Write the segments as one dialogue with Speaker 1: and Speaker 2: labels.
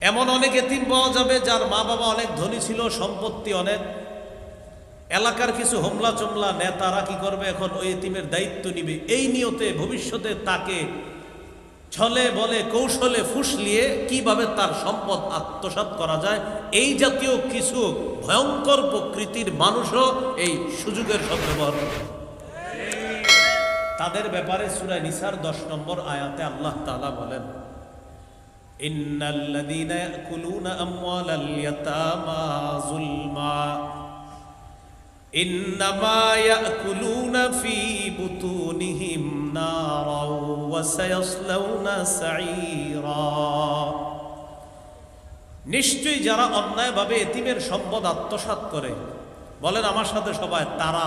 Speaker 1: এমন অনেক এতিম পাওয়া যাবে যার মা বাবা অনেক ধনী ছিল, সম্পত্তি অনেক। এলাকার কিছু হোমলা চোমলা নেতারা কি করবে, এখন ওই এতিমের দায়িত্ব নিবে, এই নিয়তে ভবিষ্যতে তাকে ছলে বলে কৌশলে ফুসলিয়ে কিভাবে তার সম্পদ আত্মসাৎ করা যায়। এই জাতীয় কিছু ভয়ঙ্কর প্রকৃতির মানুষও এই সুযোগের সদ্ব্যবহার করে। তাদের ব্যাপারে সূরা নিসার 10 নম্বর আয়াতে আল্লাহ তাআলা বলেন, ইন্নাল্লাযীনা ইয়াকুলুনা আমওয়ালাল ইয়াতামা যুলমা ইন্নামা ইয়াকুলুনা ফী বুতুনিহিম নারাও ওয়া সায়াসলাউনা সাঈরা। নিশ্চয়ই যারা অন্যায়ভাবে এতিমের সম্পদ আত্মসাৎ করে, বলেন আমার সাথে সবাই, তারা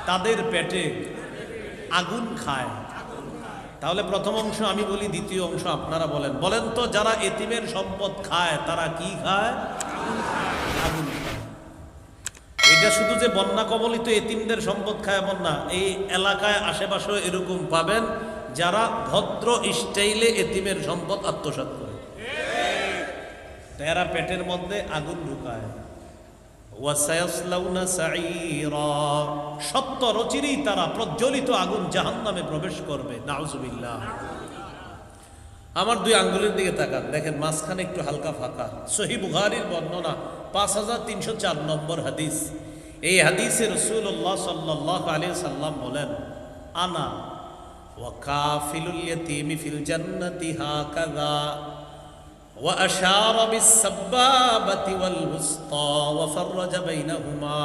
Speaker 1: তাদের পেটে আগুন খায়। তাহলে প্রথম অংশ আমি বলি, দ্বিতীয় অংশ আপনারা বলেন। বলেন তো, যারা এতিমের সম্পদ খায় তারা কি খায়? আগুন খায়। এটা শুধু যে বন্যা কবলিত এতিমদের সম্পদ খায় এমন না, এই এলাকায় আশেপাশেও এরকম পাবেন যারা ভদ্র স্টাইলে এতিমের সম্পদ আত্মসাৎ করে। এরা পেটের মধ্যে আগুন ঢুকায়। ওয়াসায়াসলাউনা সাঈরা, সত্য রচিরেই তারা প্রজ্বলিত আগুন জাহান্নামে প্রবেশ করবে। নাউজুবিল্লাহ। আমার দুই আঙ্গুলের দিকে তাকান, দেখেন মাঝখানে একটু হালকা ফাঁকা। সহিহ বুখারীর বর্ণনা 5304 নম্বর হাদিস। এই হাদিসে রাসূলুল্লাহ সাল্লাল্লাহু আলাইহি সাল্লাম বলেন, আনা ওয়া কাফিলুল ইয়াতীমি ফিল জান্নাতি হাকাযা ওয়া আশারা বিস সাব্বাবাতি ওয়াল উসতা ওয়া ফাররাজা বাইনাহুমা।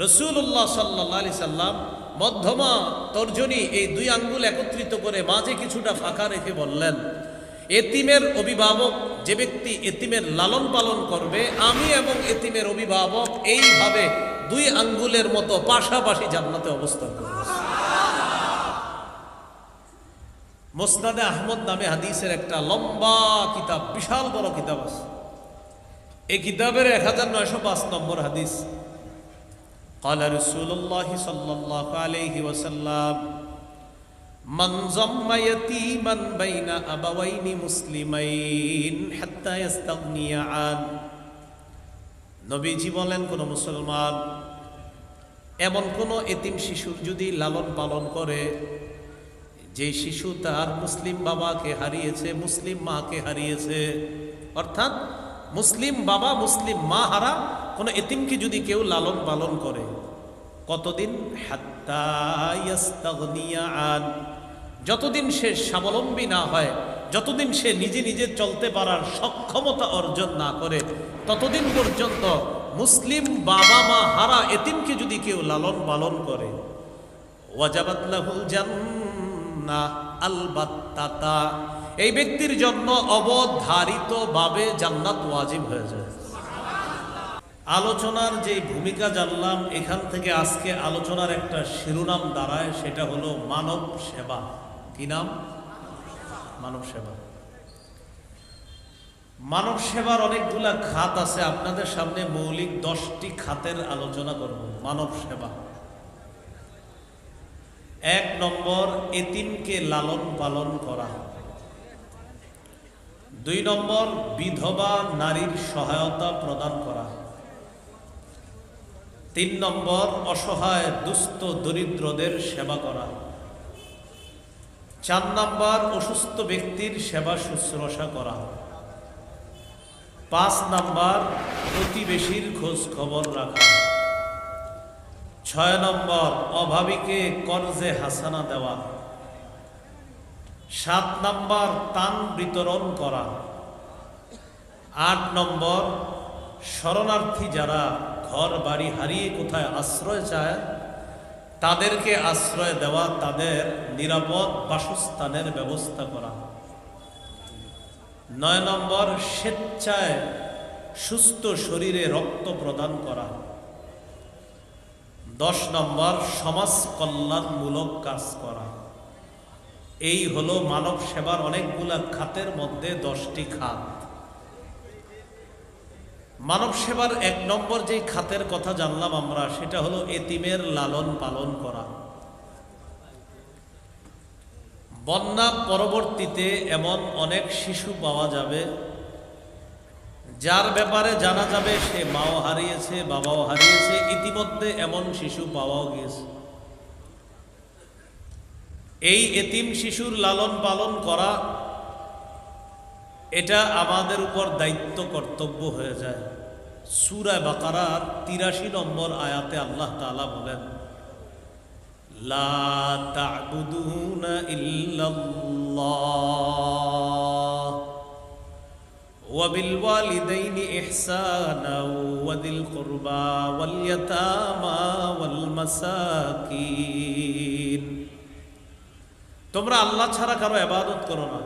Speaker 1: রাসূলুল্লাহ সাল্লাল্লাহু আলাইহি সাল্লাম মধ্যমা তর্জনী এই দুই আঙ্গুল একত্রিত করে মাঝে কিছুটা ফাঁকা রেখে বললেন, এতিমের অভিভাবক যে ব্যক্তি এতিমের লালন পালন করবে, আমি এবং এতিমের অভিভাবক এইভাবে দুই আঙ্গুলের মতো পাশাপাশি জান্নাতে অবস্থান করব। মুসনাদে আহমদ নামে হাদিসের একটা লম্বা কিতাব, বিশাল বড় কিতাব আছে। এই কিতাবের 1905 নম্বর হাদিস। قال رسول الله صلى الله عليه وسلم من ضم يتيما بين أبوين مسلمين حتى يستغني عن। নবীজি বলেন, কোন মুসলমান এমন কোন এতিম শিশুর যদি লালন পালন করে, যে শিশু তার মুসলিম বাবাকে হারিয়েছে, মুসলিম মাকে হারিয়েছে, অর্থাৎ মুসলিম বাবা মুসলিম মা হারা কোন এতিমকে যদি কেউ লালন পালন করে, কতদিন? হাত্তা ইয়াস্তাগনিয়া আন, যতদিন সে স্বাবলম্বী না হয়, যতদিন সে নিজে নিজে চলতে পারার সক্ষমতা অর্জন না করে, ততদিন পর্যন্ত মুসলিম বাবা মা হারা এতিমকে যদি কেউ লালন পালন করে, ওয়াজাবাত লাহুল জান্নাহ আলবাত্তাতা, এই ব্যক্তির জন্য অবধারিতভাবে জান্নাত ওয়াজিব হয়ে যায়। আলোচনার যে ভূমিকা জানলাম, এখান থেকে আজকে আলোচনার একটা শিরোনাম দাঁড়ায়, সেটা হলো মানব সেবা। কি নাম? মানব সেবা। মানব সেবার অনেকগুলা খাত আছে, আপনাদের সামনে মৌলিক 10টি খাতের আলোচনা করব। মানব সেবা। 1 নম্বর, এতিমকে লালন পালন করা। 2 নম্বর, বিধবা নারীর সহায়তা প্রদান করা। 3 নম্বর, অসহায় দুস্থ দরিদ্রদের সেবা করা। 4 নম্বর, অসুস্থ ব্যক্তির সেবা শুশ্রূষা করা। 5 নম্বর, প্রতিবেশীর খোঁজ খবর রাখা। 6 নম্বর, অভাবীকে কর্জে হাসানা দেওয়া। 7 নম্বর, ত্রাণ বিতরণ করা। 8 নম্বর, শরণার্থী যারা ঘর বাড়ি হারিয়ে কোথায় আশ্রয় চায়, তাদেরকে আশ্রয় দেওয়া, তাদের নিরাপদ বাসস্থানের ব্যবস্থা করা। 9 নম্বর, স্বেচ্ছায় সুস্থ শরীরে রক্ত প্রদান করা। 10 নম্বর, সমাজ কল্যাণমূলক কাজ করা। এই হলো মানব সেবার অনেকগুলা খাতের মধ্যে 10টি খাত। মানব সেবার 1 নম্বর যেই খাতের কথা জানলাম আমরা, সেটা হলো এতিমের লালন পালন করা। বন্যা পরবর্তীতে এমন অনেক শিশু পাওয়া যাবে যার ব্যাপারে জানা যাবে সে মাও হারিয়েছে, বাবাও হারিয়েছে। ইতিমধ্যে এমন শিশু পাওয়াও গিয়েছে। এই এতিম শিশুর লালন পালন করা এটা আমাদের উপর দায়িত্ব, কর্তব্য হয়ে যায়। সূরা বাকারার ৮৩ নম্বর আয়াতে আল্লাহ তাআলা বলেন, লা তা'বুদুনা ইল্লাল্লাহ ওয়া বিল ওয়ালিদাইনি ইহসানা ওয়া যিল কুরবা ওয়াল ইয়াতামা ওয়াল মাসাকিন। তোমরা আল্লাহ ছাড়া কারো ইবাদত করো না।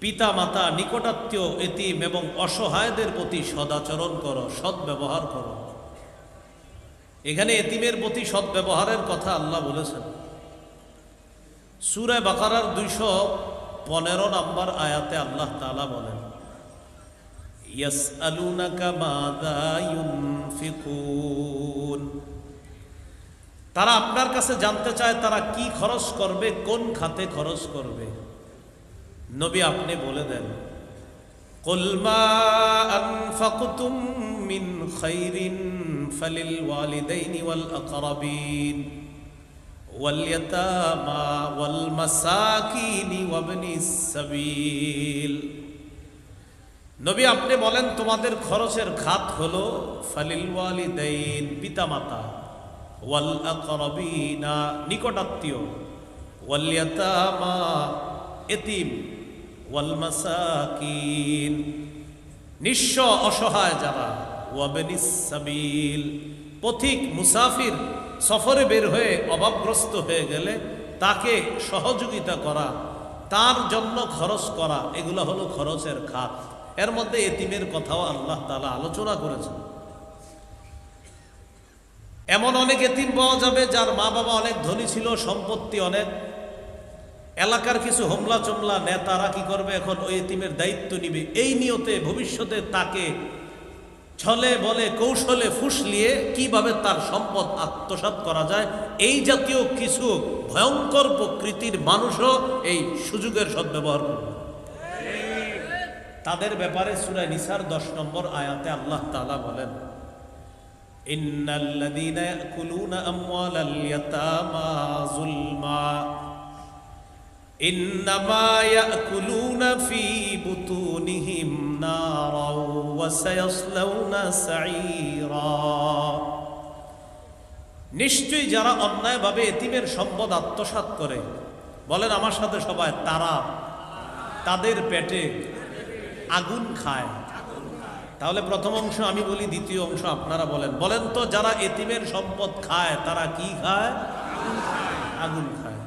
Speaker 1: পিতা মাতা, নিকটাত্মীয়, এতিম এবং অসহায়দের প্রতি সদাচরণ করো, সদ্ব্যবহার করো। এখানে এতিমের প্রতি সদ্ব্যবহারের কথা আল্লাহ বলেছেন। সূরা বাকারার ২১৫ নম্বর আয়াতে আল্লাহ তাআলা বলেন, ইয়াসআলুনাকা মাযা ইউনফিকুন। তারা আপনার কাছে জানতে চায় তারা কি খরচ করবে, কোন খাতে খরচ করবে। নবী আপনি বলে দেন, কুল মা আনফাকতুম মিন খাইরিন ফালিল ওয়ালিদাইনি ওয়াল আকরাবিন ওয়াল ইয়াতামা ওয়াল মাসাকিনি ওয়াবনিস সাবিল। নবী আপনি বলেন তোমাদের খরচের খাত হলো ফালিল ওয়ালিদাইন, পিতামাতা, ওয়াল আকরাবিনা, নিকটাত্মীয়, ওয়াল ইয়াতামা, এতিম, ওয়াল মাসাকিন, নিঃস্ব অসহায় যারা, ওয়াবনিস সাবিল, পথিক মুসাফির সফরে বের হয়ে অভাবগ্রস্ত হয়ে গেলে তাকে সহযোগিতা করা, তার জন্য খরচ করা, এগুলো হলো খরচের খাত। এর মধ্যে এতিমের কথাও আল্লাহ তাআলা আলোচনা করেছেন। এমন অনেক এতিম পাওয়া যাবে যার মা বাবা অনেক ধনী ছিল, সম্পত্তি অনেক। এলাকার কিছু হোমলা চমলা নেতারা কি করবে, এখন ওই এতিমের দায়িত্ব নিবে, এই নিয়তে ভবিষ্যতে তাকে ছলে বলে কৌশলে ফুসলিয়ে কিভাবে তার সম্পদ আত্মসাৎ করা যায়। এই জাতীয় কিছু ভয়ঙ্কর প্রকৃতির মানুষও এই সুযোগের সদ্ব্যবহার করবে। তাদের ব্যাপারে সূরা নিসার 10 নম্বর আয়াতে আল্লাহ তাআলা বলেন, ইন্নাল্লাযীনা ইয়াকুলুনা আমওয়ালাল ইয়াতামা যুলমা ইন্নামা ইয়াকুলুনা ফি বুতুনিহিম নারাও ওয়া সায়াসলাউনা সাঈরা। নিশ্চয়ই যারা অন্যায়ভাবে এতিমের সম্পদ আত্মসাৎ করে, বলেন আমার সাথে সবাই, তারা তাদের পেটে আগুন খায়। তাহলে প্রথম অংশ আমি বলি, দ্বিতীয় অংশ আপনারা বলেন। বলেন তো, যারা এতিমের সম্পদ খায় তারা কি খায়? আগুন খায়।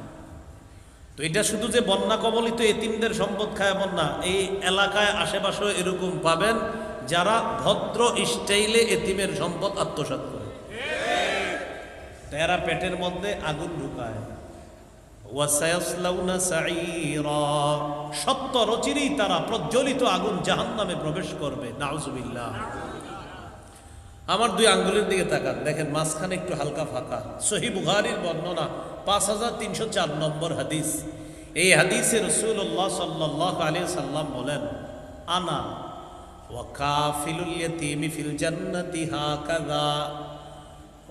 Speaker 1: তো এটা শুধু যে বন্যা কবলিত এতিমদের সম্পদ খায় এমন না, এই এলাকায় আশেপাশেও এরকম পাবেন যারা ভদ্র স্টাইলে এতিমের সম্পদ আত্মসাৎ করে। এরা পেটের মধ্যে আগুন ঢুকায়। ওয়াসায়াসলাউনা সাঈরা, সত্য রচিরেই তারা প্রজ্বলিত আগুন জাহান্নামে প্রবেশ করবে। নাউজুবিল্লাহ। আমার 2 আঙ্গুলের দিকে তাকান, দেখেন মাঝখানে একটু হালকা ফাঁকা। সহিহ বুখারীর বর্ণনা 5304 নম্বর হাদিস। এই হাদিসে রাসূলুল্লাহ সাল্লাল্লাহু আলাইহি সাল্লাম বলেন, আনা ওয়া কাফিলুল ইয়াতীমি ফিল জান্নাতি হাকাযা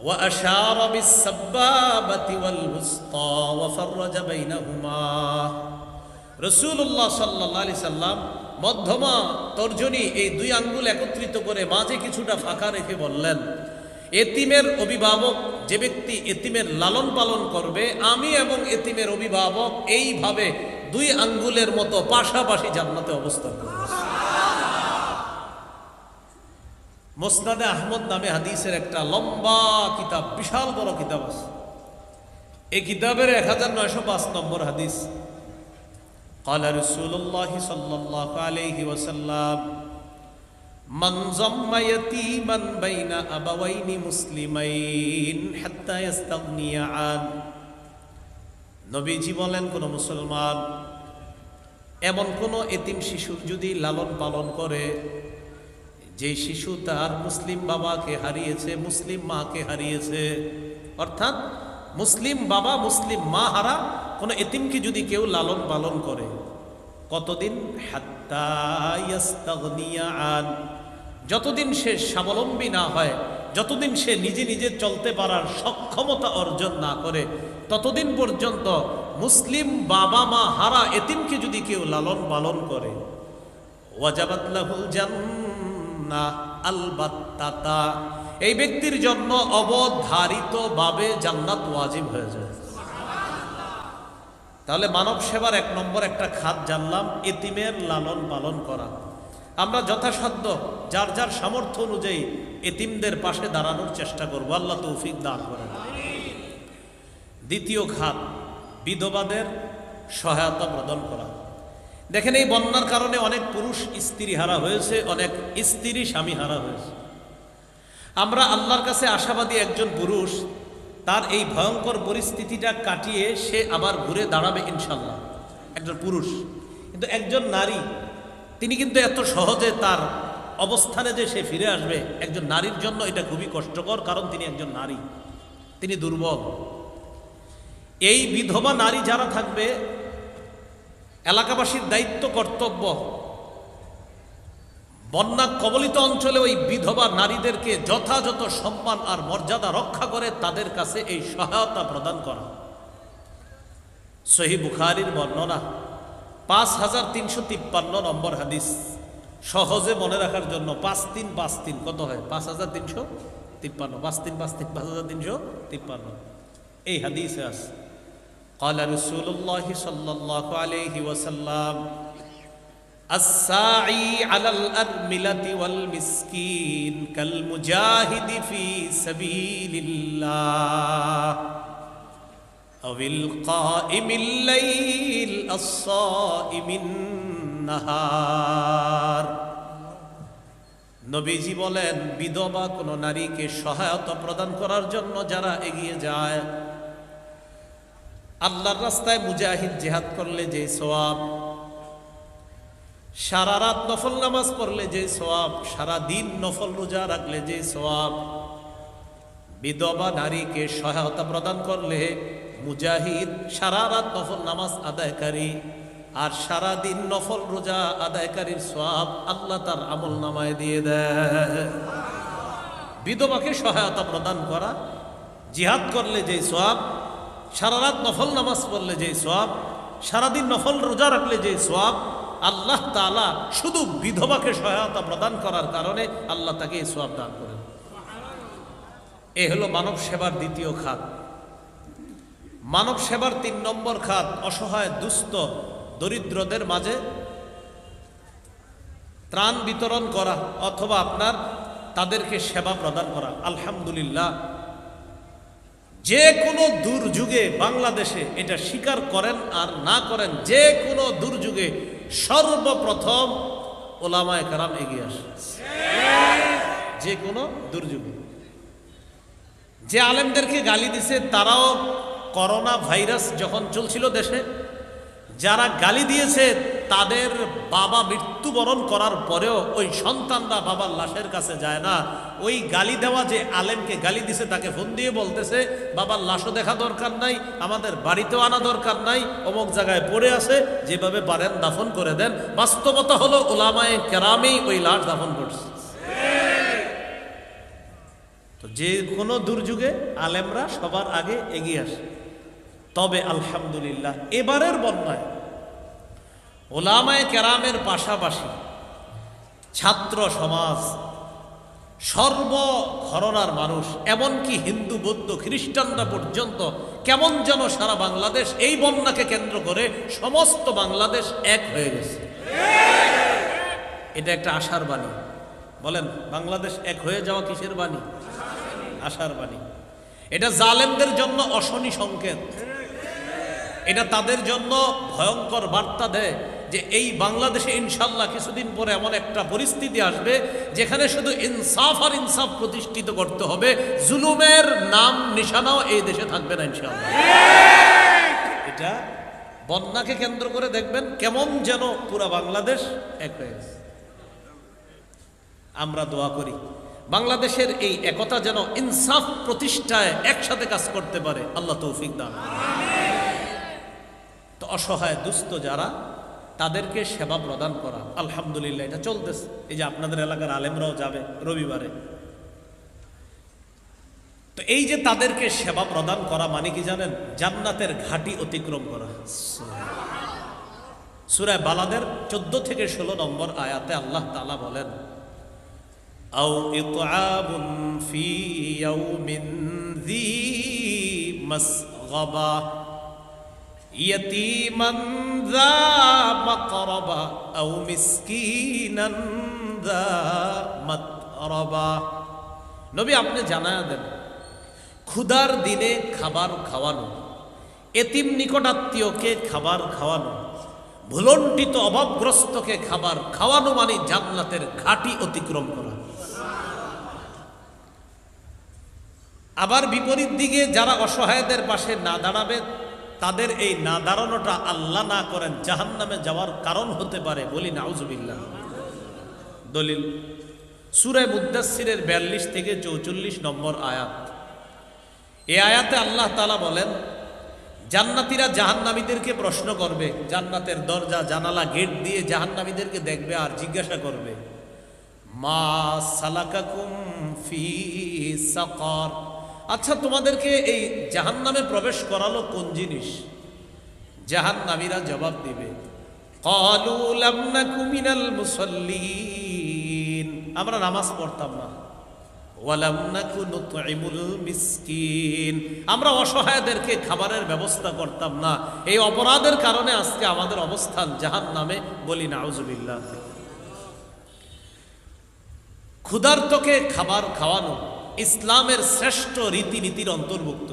Speaker 1: ওয়া আশারা বিস সাব্বাবাতি ওয়াল উসতা ওয়া ফাররাজা বাইনাহুমা। রাসূলুল্লাহ সাল্লাল্লাহু আলাইহি সাল্লাম মধ্যমা তর্জনী এই 2 আঙ্গুল একত্রিত করে মাঝে কিছুটা ফাঁকা রেখে বললেন, এতিমের অভিভাবক, যে ব্যক্তি এতিমের লালন পালন করবে, আমি এবং এতিমের অভিভাবক এইভাবে 2 আঙ্গুলের মতো পাশাপাশি জান্নাতে অবস্থান করব। মুসনাদে আহমদ নামে হাদিসের একটা লম্বা কিতাব, বিশাল বড় কিতাব আছে। এই কিতাবের 1905 নম্বর হাদিস। قال رسول الله صلى الله عليه وسلم من ضم يتيما بين أبوين مسلمين حتى يستغني عنه। নবীজি বলেন, কোন মুসলমান এমন কোন এতিম শিশুর যদি লালন পালন করে, যে শিশু তার মুসলিম বাবাকে হারিয়েছে, মুসলিম মাকে হারিয়েছে, অর্থাৎ মুসলিম বাবা মুসলিম মা হারা কোনো এতিমকে যদি কেউ লালন পালন করে, কতদিন? হাত্তা ইয়াস্তাগনিয়া আন, যতদিন সে স্বাবলম্বী না হয়, যতদিন সে নিজে নিজে চলতে পারার সক্ষমতা অর্জন না করে, ততদিন পর্যন্ত মুসলিম বাবা মা হারা এতিমকে যদি কেউ লালন পালন করে, ওয়াজাবাত লাহুল জান্নাহ, আলবাত্তাতা, এই ব্যক্তির জন্য অবধারিতভাবে জান্নাত ওয়াজিব হয়ে যায়। তাহলে মানব সেবার 1 নম্বর একটা খাত জানলাম, এতিমের লালন পালন করা। আমরা যথাসাধ্য যার যার সামর্থ্য অনুযায়ী এতিমদের পাশে দাঁড়ানোর চেষ্টা করব, আল্লাহ তৌফিক দান করেন। দ্বিতীয় খাত, বিধবাদের সহায়তা প্রদান করা। দেখেন, এই বন্যার কারণে অনেক পুরুষ স্ত্রী হারা হয়েছে, অনেক স্ত্রী স্বামী হারা হয়েছে। আমরা আল্লাহর কাছে আশাবাদী একজন পুরুষ তার এই ভয়ঙ্কর পরিস্থিতিটা কাটিয়ে সে আবার ঘুরে দাঁড়াবে ইনশাল্লাহ, একজন পুরুষ। কিন্তু একজন নারী, তিনি কিন্তু এত সহজে তার অবস্থানে যে সে ফিরে আসবে, একজন নারীর জন্য এটা খুবই কষ্টকর, কারণ তিনি একজন নারী, তিনি দুর্বল। এই বিধবা নারী যারা থাকবে, এলাকাবাসীর দায়িত্ব কর্তব্য, বন্যা কবলিত অঞ্চলে ওই বিধবা নারীদেরকে যথাযথ সম্মান আর মর্যাদা রক্ষা করে তাদের কাছে এই সহায়তা প্রদান করা। সহিহ বুখারীর বর্ণনা, 5353 নম্বর হাদিস। সহজে মনে রাখার জন্য 5353 কত হয়? 5353, 5353 5353, এই হাদিসে আছে, قال رسول الله صلى الله عليه وسلم الساعي على الأرملة والمسكين كالمجاهد في سبيل الله أو القائم الليل الصائم النهار। নবীজি বলেন, বিধবা কোনো নারীকে সহায়তা প্রদান করার জন্য যারা এগিয়ে যায়, আল্লাহর রাস্তায় মুজাহিদ জিহাদ করলে যে সওয়াব, সারা রাত নফল নামাজ পড়লে যে সওয়াব, সারা দিন নফল রোজা রাখলে যে সওয়াব, বিধবা নারীকে সহায়তা প্রদান করলে মুজাহিদ সারা রাত নফল নামাজ আদায়কারী আর সারা দিন নফল রোজা আদায়কারীর সওয়াব আল্লাহ তার আমল নামায় দিয়ে দেয়। বিধবাকে সহায়তা প্রদান করা, জিহাদ করলে যে সওয়াব, সারা রাত নফল নামাজ পড়লে যে সওয়াব, সারাদিন নফল রোজা রাখলে যে সওয়াব, আল্লাহ তাআলা শুধু বিধবাকে সহায়তা প্রদান করার কারণে আল্লাহ তাকে এই সওয়াব দান করেন। এ হলো মানব সেবার দ্বিতীয় খাত। মানব সেবার 3 নম্বর খাত, অসহায় দুস্থ দরিদ্রদের মাঝে ত্রাণ বিতরণ করা অথবা আপনার তাদেরকে সেবা প্রদান করা। আলহামদুলিল্লাহ, যে কোনো দুর্যোগে বাংলাদেশে, এটা স্বীকার করেন আর না করেন, যে কোনো দুর্যোগে সর্বপ্রথম ওলামায়ে কেরাম এগিয়ে আসে। যে কোনো দুর্যোগে যে আলেমদেরকে গালি দিছে, তারাও করোনা ভাইরাস যখন চলছিল দেশে, যারা গালি দিয়েছে তাদের বাবা মৃত্যুবরণ করার পরেও ওই সন্তানরা বাবার লাশের কাছে যায় না। ওই গালি দেওয়া যে আলেমকে গালি দিছে তাকে ফোন দিয়ে বলতেছে, বাবার লাশও দেখা দরকার নাই, আমাদের বাড়িতেও আনা দরকার নাই, অমুক জায়গায় পড়ে আছে, যেভাবে পারেন দাফন করে দেন। বাস্তবতা হলো উলামায়ে কেরামই ওই লাশ দাফন করছে। তো যে কোনো দুর্যোগে আলেমরা সবার আগে এগিয়ে আসে। তবে আলহামদুলিল্লাহ, এবারের বন্যায় উলামায়ে কেরামের পাশাপাশি ছাত্র সমাজ, সর্ব ঘরানার মানুষ, এমনকি হিন্দু বৌদ্ধ খ্রিস্টানরা পর্যন্ত কেমন যেন সারা বাংলাদেশ এই বন্যাকে কেন্দ্র করে সমস্ত বাংলাদেশ এক হয়ে গেছে। এটা একটা আশার বাণী। বলেন, বাংলাদেশ এক হয়ে যাওয়া কিসের বাণী? আশার বাণী। এটা জালেমদের জন্য অশনি সংকেত। এটা তাদের জন্য ভয়ঙ্কর বার্তা দেয় যে এই বাংলাদেশে ইনশাল্লাহ কিছুদিন পরে এমন একটা পরিস্থিতি আসবে যেখানে শুধু ইনসাফ আর ইনসাফ প্রতিষ্ঠিত করতে হবে, জুলুমের নাম নিশানাও এই দেশে থাকবে না ইনশাল্লাহ। এটা বন্যাকে কেন্দ্র করে দেখবেন কেমন যেন পুরা বাংলাদেশ এক হয়ে গেছে। আমরা দোয়া করি বাংলাদেশের এই একতা যেন ইনসাফ প্রতিষ্ঠায় একসাথে কাজ করতে পারে, আল্লাহ তৌফিক দান। অসহায় দুস্থ যারা তাদেরকে সেবা প্রদান করা, আলহামদুলিল্লাহ এটা চলতেছে। এই যে আপনাদের এলাকার আলেমরাও যাবে রবিবারে, তো এই যে তাদেরকে সেবা প্রদান করা মানে কি জানেন? জান্নাতের ঘাটি অতিক্রম করা। সূরা বালাদের 14 থেকে 16 নম্বর আয়াতে আল্লাহ তাআলা বলেন, আও ইতআমুন ফি ইয়াউমিন যী মাসগাবা ইয়াতীমান যা মাকরাবা আও মিসকিনান যা মাতরাবা। নবী আপনি জানায়া দেন, ক্ষুধার দিনে খাবার খাওয়ানো, এতিম নিকটাত্মীয়কে খাবার খাওয়ানো, ভুলণ্ঠিত অভাবগ্রস্তকে খাবার খাওয়ানো মানে জান্নাতের ঘাটি অতিক্রম করা। আবার বিপরীত দিকে যারা অসহায়দের পাশে না দাঁড়াবে, তাদের এই না দাঁড়ানোটা আল্লাহ না করেন জাহান্নামে যাওয়ার কারণ হতে পারে, বলি নাউজুবিল্লাহ। দলিল সূরা মুদ্দাসসিরের 42 থেকে 44 নম্বর আয়াত। এই আয়াতে আল্লাহ তাআলা বলেন, জান্নাতীরা জাহান্নামীদেরকে প্রশ্ন করবে, জান্নাতের দরজা জানালা গেট দিয়ে জাহান্নামীদেরকে দেখবে আর জিজ্ঞাসা করবে, মা সালাকাকুম ফি সাকার, আচ্ছা তোমাদেরকে এই জাহান্নামে প্রবেশ করালো কোন জিনিস? জাহান্নামীরা জবাব দিবে, ক্বালু লাম নাকু মিনাল মুসাল্লিন, আমরা নামাজ পড়তাম না, ওয়ালাম নাকু নুতঈমুল মিসকিন, আমরা অসহায়দেরকে খাবারের ব্যবস্থা করতাম না। এই অপরাধের কারণে আজকে আমাদের অবস্থান জাহান্নামে, বলি নাউজুবিল্লাহ। ক্ষুধার্তকে খাবার খাওয়ানো ইসলামের শ্রেষ্ঠ রীতিনীতির অন্তর্ভুক্ত।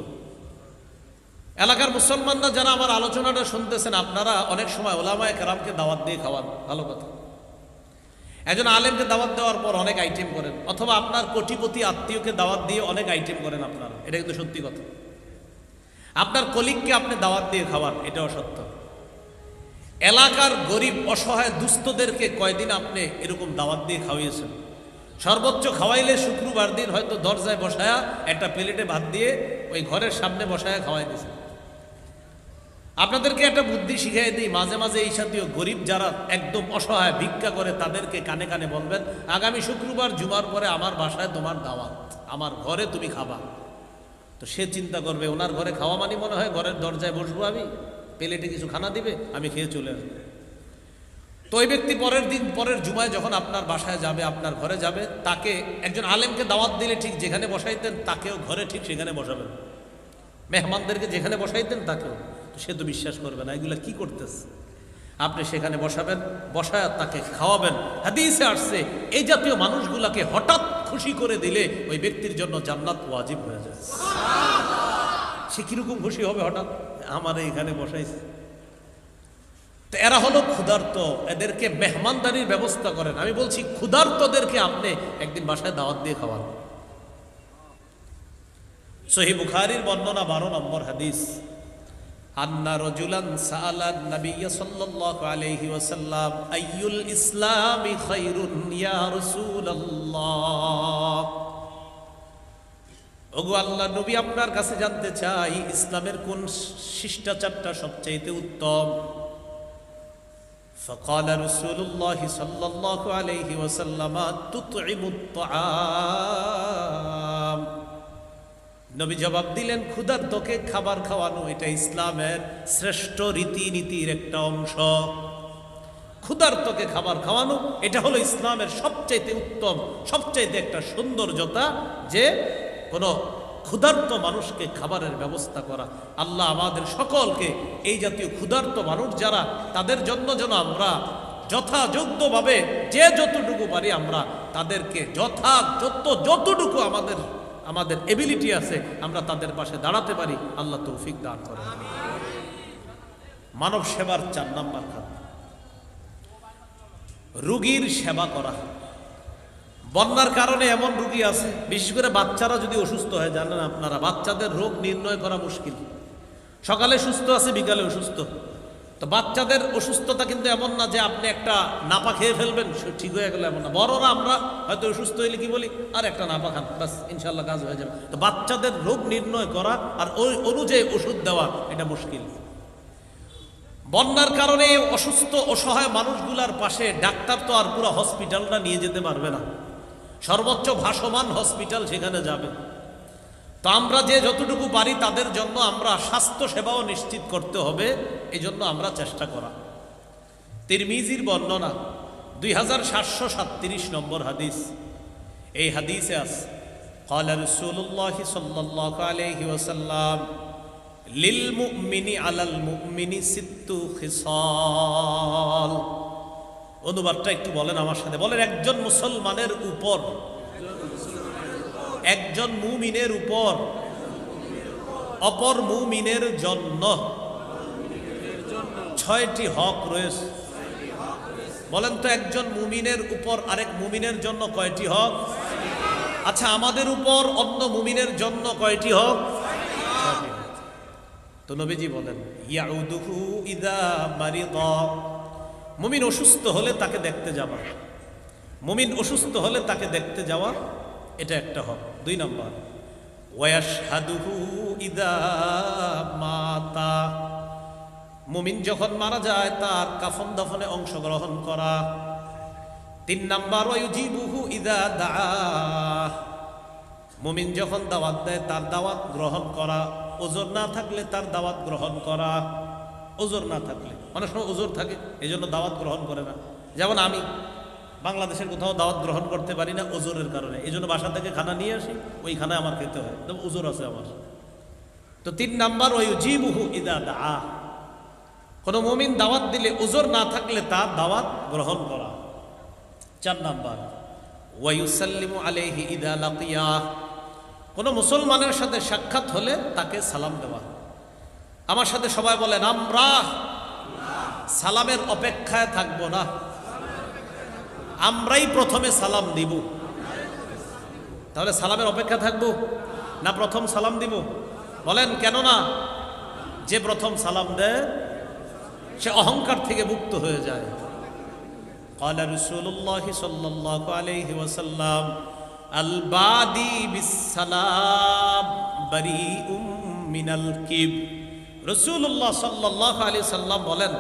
Speaker 1: এলাকার মুসলমানরা যারা আমার আলোচনাটা শুনতেছেন, আপনারা অনেক সময় ওলামায়ে কেরামকে দাওয়াত দিয়ে খাওয়ান, ভালো কথা। একজন আলেমকে দাওয়াত দেওয়ার পর অনেক আইটেম করেন, অথবা আপনার কোটিপতি আত্মীয়কে দাওয়াত দিয়ে অনেক আইটেম করেন আপনারা, এটা কিন্তু সত্যি কথা। আপনার কলিগকে আপনি দাওয়াত দিয়ে খাওয়ান, এটাও সত্য। এলাকার গরিব অসহায় দুস্থদেরকে কয়দিন আপনি এরকম দাওয়াত দিয়ে খাওয়াইয়েছেন? সর্বোচ্চ খাওয়াইলে শুক্রবার দিন হয়তো দরজায় বসায়া একটা প্লেটে ভাত দিয়ে ওই ঘরের সামনে বসায়া খাওয়াই দিয়েছেন। আপনাদেরকে একটা বুদ্ধি শিখিয়ে দিই, মাঝে মাঝে এই জাতীয় গরিব যারা একদম অসহায় ভিক্ষা করে তাদেরকে কানে কানে বলবেন, আগামী শুক্রবার জুমার পরে আমার বাসায় তোমার দাওয়াত, আমার ঘরে তুমি খাবা। তো সে চিন্তা করবে, ওনার ঘরে খাওয়া মানে মনে হয় ঘরের দরজায় বসবো আমি, প্লেটে কিছু খানা দিবে, আমি খেয়ে চলে আসবো। তো ওই ব্যক্তি পরের দিন, পরের জুমায় যখন আপনার বাসায় যাবে, আপনার ঘরে যাবে, তাকে একজন আলেমকে দাওয়াত দিলে ঠিক যেখানে বসাইতেন তাকেও ঘরে ঠিক সেখানে বসাবেন, মেহমানদেরকে যেখানে বসাইতেন তাকেও। সে তো বিশ্বাস করবে না, এগুলো কি করতেছে। আপনি সেখানে বসাবেন, বসায় তাকে খাওয়াবেন। হাদিসে আসছে, এই জাতীয় মানুষগুলাকে হঠাৎ খুশি করে দিলে ওই ব্যক্তির জন্য জান্নাত ওয়াজিব হয়ে যায়। সে কিরকম খুশি হবে হঠাৎ, আমার এইখানে বসাইছে। তো এরা হলো ক্ষুধার্ত, এদেরকে মেহমানদারির ব্যবস্থা করেন। আমি বলছি ক্ষুধার্তদেরকে আপনি একদিন বাসায় দাওয়াত দিয়ে খাওয়ান। সহিহ বুখারীর বর্ণনা 12 নম্বর হাদিস, আন্না রাজুলান সাআলান নবী সাল্লাল্লাহু আলাইহি ওয়াসাল্লাম আইয়ুল ইসলামি খায়রুন ইয়া রাসূলুল্লাহ, ওগো আল্লাহর নবী আপনার কাছে জানতে চাই ইসলামের কোন শিষ্টাচারটা সবচেয়ে উত্তম। فقال رسول الله صلى الله عليه وسلم تطعم الطعام, নবী জবাব দিলেন, ক্ষুধার্তকে খাবার খাওয়ানো এটা ইসলামের শ্রেষ্ঠ রীতিনীতির একটা অংশ। ক্ষুধার্তকে খাবার খাওয়ানো এটা হলো ইসলামের সবচাইতে উত্তম, সবচাইতে একটা সৌন্দর্যতা, যে কোনো ক্ষুধার্ত মানুষকে খাবারের ব্যবস্থা করা। আল্লাহ আমাদের সকলকে এই জাতীয় ক্ষুধার্ত মানুষ যারা, তাদের জন্য যেন আমরা যথাযোগ্যভাবে যে যতটুকু পারি আমরা তাদেরকে যতটুকু আমাদের এবিলিটি আছে আমরা তাদের পাশে দাঁড়াতে পারি। আল্লাহ তৌফিক দান করেন। মানব সেবার 4 নাম্বার খাত, রোগীর সেবা করা। বন্যার কারণে এমন রোগী আছে, বিশেষ করে বাচ্চারা যদি অসুস্থ হয়, জানেন আপনারা বাচ্চাদের রোগ নির্ণয় করা মুশকিল। সকালে সুস্থ আছে, বিকালে অসুস্থ। তো বাচ্চাদের অসুস্থতা কিন্তু এমন না যে আপনি একটা নাপা খেয়ে ফেলবেন ঠিক হয়ে গেল, এমন না। বড়রা আমরা হয়তো অসুস্থ হইলে কি বলি, আর একটা নাপা খান, বাস ইনশাল্লাহ কাজ হয়ে যাবে। তো বাচ্চাদের রোগ নির্ণয় করা আর ওই অনুযায়ী ওষুধ দেওয়া এটা মুশকিল। বন্যার কারণে অসুস্থ অসহায় মানুষগুলার পাশে ডাক্তার তো আর পুরো হসপিটালটা নিয়ে যেতে পারবে না, সর্বোচ্চ ভাসমান হসপিটাল সেখানে যাবে। তো আমরা যে যতটুকু পারি তাদের জন্য আমরা স্বাস্থ্য সেবাও নিশ্চিত করতে হবে, এই জন্য আমরা চেষ্টা করা। তিরমিজির বর্ণনা 2737 নম্বর হাদিস। এই হাদিসে আছে قال رسول الله صلى الله عليه وسلم للمؤمن على المؤمن ست خصال। অনুবাদটা একটু বলেন আমার সাথে, বলেন একজন মুসলমানের উপর, একজন মুমিনের উপর অপর মুমিনের জন্য 6টি হক রয়েছে। বলেন তো একজন মুমিনের উপর আরেক মুমিনের জন্য কয়টি হক? আচ্ছা, আমাদের উপর অন্য মুমিনের জন্য কয়টি হক? তো নবীজি বলেন ইয়াউদুহু ইযা মারিদা, মুমিন অসুস্থ হলে তাকে দেখতে যাওয়া, মুমিন অসুস্থ হলে তাকে দেখতে যাওয়া, এটা একটা হক। 2 নম্বর ওয়াশহাদুহু ইযা মাতা, মুমিন যখন মারা যায় তার কাফন দাফনে অংশগ্রহণ করা। 3 নম্বর ওয়ায়ুজিবুহু ইযা দাআ, মুমিন যখন দাওয়াত দেয় তার দাওয়াত গ্রহণ করা, ওজর না থাকলে তার দাওয়াত গ্রহণ করা। ওজর না থাকলে, অনেক সময় ওজর থাকে এই জন্য দাওয়াত গ্রহণ করে না। যেমন আমি বাংলাদেশের কোথাও দাওয়াত গ্রহণ করতে পারি না ওজরের কারণে, এই জন্য বাসা থেকে খানা নিয়ে আসি, ওই খানায় আমার খেতে হয়, ওজর আছে আমার। তো 3 নম্বর ওয়ায়ুজিবুহু ইযা দাআ, কোনো মুমিন দাওয়াত দিলে ওজর না থাকলে তার দাওয়াত গ্রহণ করা। 4 নম্বর ওয়ায়ুসাল্লিমু আলাইহি ইযা লাকিয়া, কোনো মুসলমানের সাথে সাক্ষাৎ হলে তাকে সালাম দেওয়া। আমার সাথে সবাই বলেন আমরা সালামের অপেক্ষায় থাকব না, আমরাই প্রথমে সালাম দিব। তাহলে সালামের অপেক্ষা থাকব না প্রথম সালাম দিব? বলেন কেন না? যে প্রথম সালাম দেয় সে অহংকার থেকে মুক্ত হয়ে যায়। قال رسول الله صلى الله عليه وسلم البادي بالسلام بريء من الكبر। রাসূলুল্লাহ সাল্লাল্লাহু আলাইহি সাল্লাম বলেন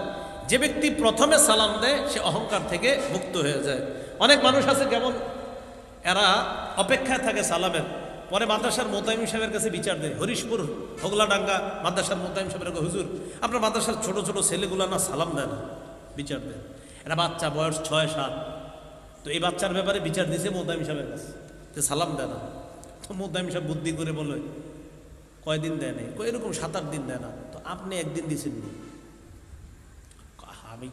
Speaker 1: যে ব্যক্তি প্রথমে সালাম দেয় সে অহংকার থেকে মুক্ত হয়ে যায়। অনেক মানুষ আছে কেমন, এরা অপেক্ষায় থাকে সালামের, পরে মাদ্রাসার মোতায়েম সাহেবের কাছে বিচার দেয়। হরিশপুর হোগলাডাঙ্গা মাদ্রাসার মোতায়েম সাহেবের কাছে, হুজুর আপনার মাদ্রাসার ছোট ছোট ছেলেগুলো না সালাম দেয় না, বিচার দেয়। এটা বাচ্চা, বয়স 6-7, তো এই বাচ্চার ব্যাপারে বিচার দিয়েছে মোতায়েম সাহেবের কাছে, তো সালাম দেয় না। তো মোতায়েম সাহেব বুদ্ধি করে বলে কয়দিন দেয় নাই, এরকম 7-8 দিন দেয় না। তো আপনি একদিন দিয়েছেন, আমি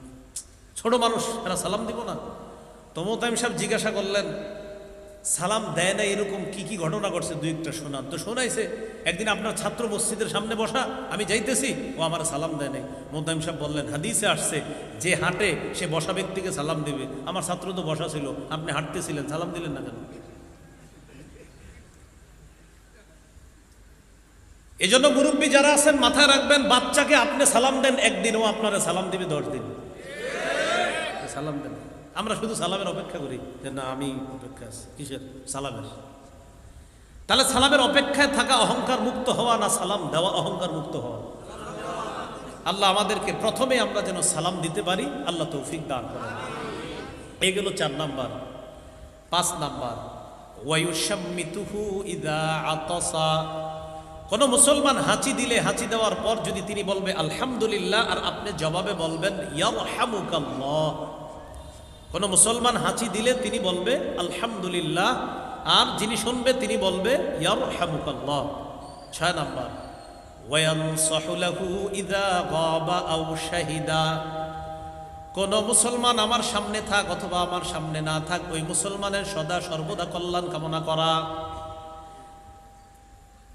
Speaker 1: ছোট মানুষ, এরা সালাম দিব না? তো মোতায়েম সাহেব জিজ্ঞাসা করলেন সালাম দেয় না এরকম কি কি ঘটনা ঘটছে 2-1টা শোনান। তো শোনাইছে একদিন আপনার ছাত্র মসজিদের সামনে বসা, আমি যাইতেছি, ও আমার সালাম দেয় নাই। মোতায়েম সাহেব বললেন হাদিসে আসছে যে হাঁটে সে বসা ব্যক্তিকে সালাম দিবে, আমার ছাত্র তো বসা ছিল, আপনি হাঁটতেছিলেন, সালাম দিলেন না কেন? এই জন্য মুরব্বী যারা আছেন মাথায় রাখবেন, বাচ্চাকে আপনি সালাম দেন একদিন, ও আপনারা সালাম দিবে 10 দিন। সালাম দেন, আমরা শুধু সালামের অপেক্ষা করি যে না আমি অপেক্ষা আছি কিসের? সালামের। তাহলে সালামের অপেক্ষায় থাকা অহংকার মুক্ত হওয়া না সালাম দেওয়া অহংকার মুক্ত হওয়া? আল্লাহ আমাদেরকে প্রথমে আমরা যেন সালাম দিতে পারি, আল্লাহ তৌফিক দান করেন। এই গেল 4 নাম্বার। 5 নাম্বার ওয়ায়ুশাম্মিতুহু ইযা আতাসা, কোন মুসলমান হাঁচি দিলে হাঁচি দেওয়ার পর যদি তিনি বলবে আলহামদুলিল্লাহ আর আপনি জবাবে বলবেন ইয়ারহামুকাল্লাহ। কোন মুসলমান হাঁচি দিলে তিনি বলবে আলহামদুলিল্লাহ, আর যিনি শুনবে তিনি বলবে ইয়ারহামুকাল্লাহ। 6 নাম্বার ওয়ায়ানসাহু লাহু ইযা গাবা আও শাহিদা, কোন মুসলমান আমার সামনে থাক অথবা আমার সামনে না থাক ওই মুসলমানের সদা সর্বদা কল্যাণ কামনা করা।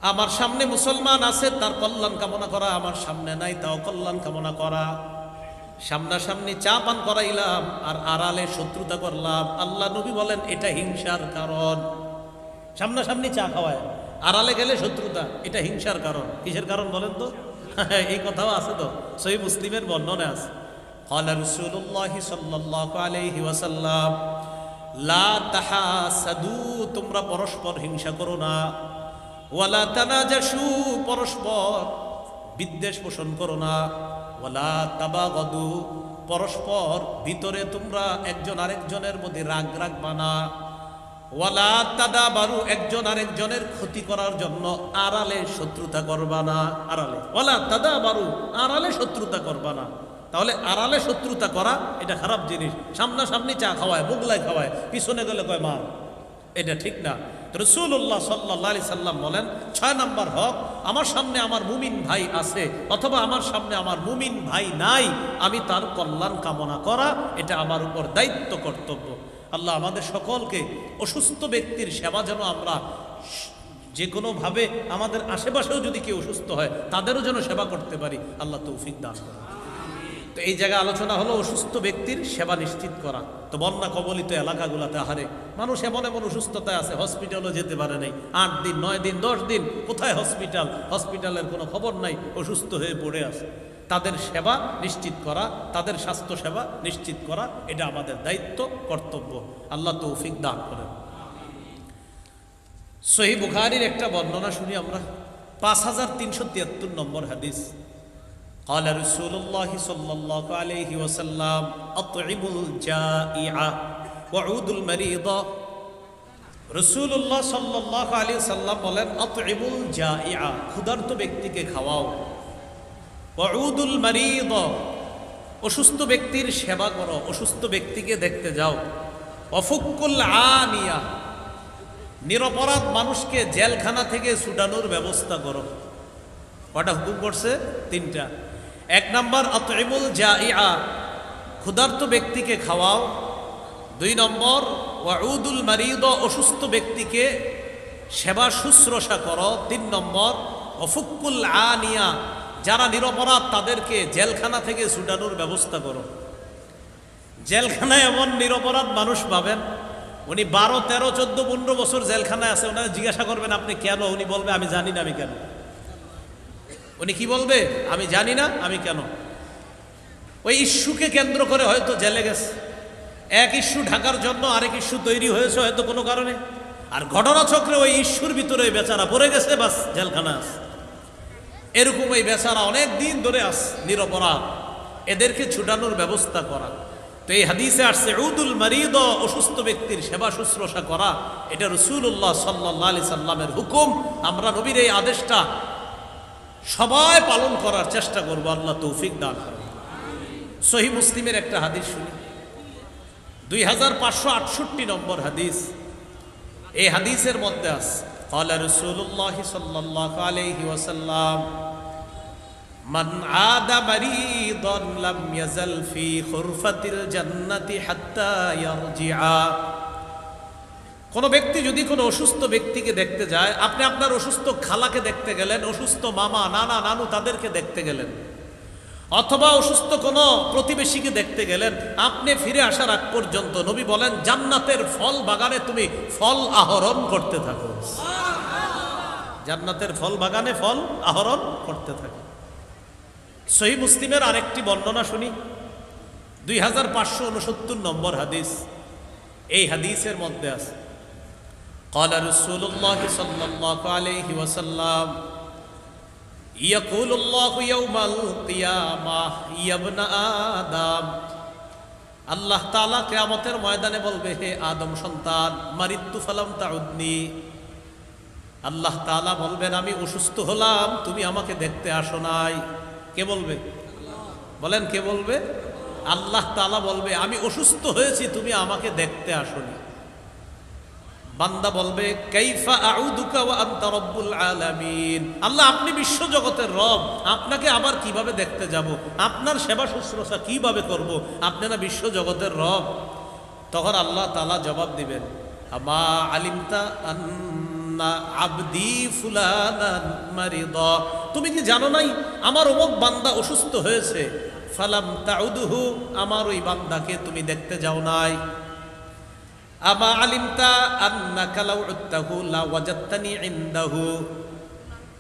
Speaker 1: আমার সামনে মুসলমান আছে তার কল্যাণ কামনা করা, আমার সামনে নাই তাও কল্যাণ কামনা করা। সামনাসামনি চা পান করাইলাম আর আড়ালে শত্রুতা করলাম, আল্লাহ নবী বলেন এটা হিংসার কারণ। সামনাসামনি চা খাওয়ায়, আড়ালে গেলে শত্রুতা, এটা হিংসার কারণ। কিসের কারণ বলেন তো? এই কথাও আছে তো, সহিহ মুসলিমের বর্ণনা আছে। ক্বালা রাসূলুল্লাহ সাল্লাল্লাহু আলাইহি ওয়াসাল্লাম লা তাহাসাদু, তোমরা পরস্পর হিংসা করো না। ওয়ালা তানাজাসু, পরস্পর বিদ্বেষ পোষণ করো না। ওয়ালা তাবাগাদু, পরস্পর ভিতরে তোমরা একজন আরেকজনের মধ্যে রাগ রাখবা না। ওয়ালা তাদাবারু, একজন আরেকজনের ক্ষতি করার জন্য আড়ালে শত্রুতা করবা না। আড়ালে, ওয়ালা তাদাবারু, আড়ালে শত্রুতা করবা না। তাহলে আড়ালে শত্রুতা করা এটা খারাপ জিনিস। সামনাসামনি চা খাওয়ায়, মোগলাই খাওয়ায়, পিছনে গেলে কয় মা, এটা ঠিক না। রাসূলুল্লাহ সাল্লাল্লাহু আলাইহি সাল্লাম বলেন 6 নাম্বার হক, আমার সামনে আমার মুমিন ভাই আছে অথবা আমার সামনে আমার মুমিন ভাই নাই, আমি তার কল্যাণ কামনা করা এটা আমার উপর দায়িত্ব, কর্তব্য। আল্লাহ আমাদের সকলকে অসুস্থ ব্যক্তির সেবা যেন আমরা যে কোনোভাবে, আমাদের আশেপাশেও যদি কেউ অসুস্থ হয় তাদেরও যেন সেবা করতে পারি, আল্লাহ তৌফিক দান করেন। তো এই জায়গায় আলোচনা হলো অসুস্থ ব্যক্তির সেবা নিশ্চিত করা। তো বন্যা কবলিত এলাকাগুলোতে আহারে মানুষ এমন এমন অসুস্থতায় আছে, হসপিটালও যেতে পারে নাই, 8 দিন 9 দিন 10 দিন, কোথায় হসপিটাল, হসপিটালের কোনো খবর নাই, অসুস্থ হয়ে পড়ে আছে। তাদের সেবা নিশ্চিত করা, তাদের স্বাস্থ্য সেবা নিশ্চিত করা এটা আমাদের দায়িত্ব, কর্তব্য। আল্লাহ তৌফিক দান করেন। সহিহ বুখারীর একটা বর্ণনা শুনি আমরা, 5373 নম্বর হাদিস। قال رسول الله صلى الله عليه وسلم أطعموا الجائع وعودوا المريض। রাসূলুল্লাহ সাল্লাল্লাহু আলাইহি ওয়াসাল্লাম বলেন, আতইমুল জাইআ, ক্ষুধার্ত ব্যক্তিকে খাওয়াও, ওয়াউদুল মারিদ, অসুস্থ ব্যক্তির সেবা করো, অসুস্থ ব্যক্তিকে দেখতে যাও, ওয়াফুকুল আনিয়া, নিরপরাধ মানুষকে জেলখানা থেকে ছুটানোর ব্যবস্থা করো। কটা হুকুম করছে? 3টা। 1 নম্বর আতইমুল জাইআ, ক্ষুধার্ত ব্যক্তিকে খাওয়াও। 2 নম্বর ওয়াউদুল মারিদ, অসুস্থ ব্যক্তিকে সেবা শুশ্রূষা করো। 3 নম্বর ওয়াফুকুল আনিয়া, যারা নিরপরাধ তাদেরকে জেলখানা থেকে ছুটানোর ব্যবস্থা করো। জেলখানায় এমন নিরপরাধ মানুষ পাবেন, উনি 12, 13, 14, 15 বছর জেলখানায় আছে, ওনাকে জিজ্ঞাসা করবেন আপনি কেন, উনি বলবে আমি জানি না আমি কেন। উনি কি বলবে? আমি জানি না আমি কেন। ওই ইস্যুকে কেন্দ্র করে হয়তো জেলে গেছে, এক ইস্যু ঢাকার জন্য আরেক ইস্যু তৈরি হয়েছে হয়তো কোনো কারণে, আর ঘটনাচক্রে ওই ইস্যুর ভিতরে বেচারা পড়ে গেছে, বাস জেলখানা আছে। এরকম এই বেচারা অনেক দিন ধরে আস নিরপরাধ, এদেরকে ছুটানোর ব্যবস্থা করা। তো এই হাদিসে আসছে উদুল মারিদ, অসুস্থ ব্যক্তির সেবা শুশ্রূষা করা, এটা রাসূলুল্লাহ সাল্লাল্লাহু আলাইহি সাল্লামের হুকুম। আমরা নবীর এই আদেশটা সবাই পালন করার চেষ্টা করব, আল্লাহ তৌফিক দান করুন। সহিহ মুসলিমের একটা হাদিস শুনি, 2568 নম্বর হাদিস। এই হাদিসের মধ্যে আছে, قال رسول الله صلى الله عليه وسلم من عاد مريضا لم يزل في خرفة الجنة حتى يرجع। কোন ব্যক্তি যদি কোনো অসুস্থ ব্যক্তিকে দেখতে যায়, আপনি আপনার অসুস্থ খালাকে দেখতে গেলেন, অসুস্থ মামা নানা নানু তাদেরকে দেখতে গেলেন, অথবা অসুস্থ কোনো প্রতিবেশীকে দেখতে গেলেন, আপনি ফিরে আসার আগ পর্যন্ত নবী বলেন জান্নাতের ফল বাগানে তুমি ফল আহরণ করতে থাকো। জান্নাতের ফল বাগানে ফল আহরণ করতে থাকো। সহিহ মুসলিমের আরেকটি বর্ণনা শুনি, 2569 নম্বর হাদিস। এই হাদিসের মধ্যে আছে, قال رسول الله صلى الله عليه وسلم يقول الله يوم القيامة يا ابن آدم। আল্লাহ তাআলা কিয়ামতের ময়দানে বলবে, হে আদম সন্তান, মারিতু ফালাম তাউদনি। আল্লাহ তাআলা বলবেন, আমি অসুস্থ হলাম, তুমি আমাকে দেখতে আসো নাই। কে বলবে? বলেন কে বলবে? আল্লাহ তাআলা বলবে, আমি অসুস্থ হয়েছি, তুমি আমাকে দেখতে আসোনি। বান্দা বলবে, কাইফা আউদুকা ওয়া আনতা রব্বুল আলামিন। আল্লাহ, আপনি বিশ্ব জগতের রব, আপনাকে আবার কিভাবে দেখতে যাব? আপনার সেবা শুশ্রূষা কিভাবে করব? আপনি না বিশ্ব জগতের রব। তখন আল্লাহ তাআলা জবাব দিবেন, আমা আলিমতা আন্না আবদি ফুলানান মারিদা। তুমি কি জানো নাই আমার অমুক বান্দা অসুস্থ হয়েছে? ফালাম তাউদুহু, আমার ওই বান্দাকে তুমি দেখতে যাও নাই। আমা আলিমতা আন্নাকা লাউ উত্তাহু লা ওয়াজাদতানি ইনদাহু।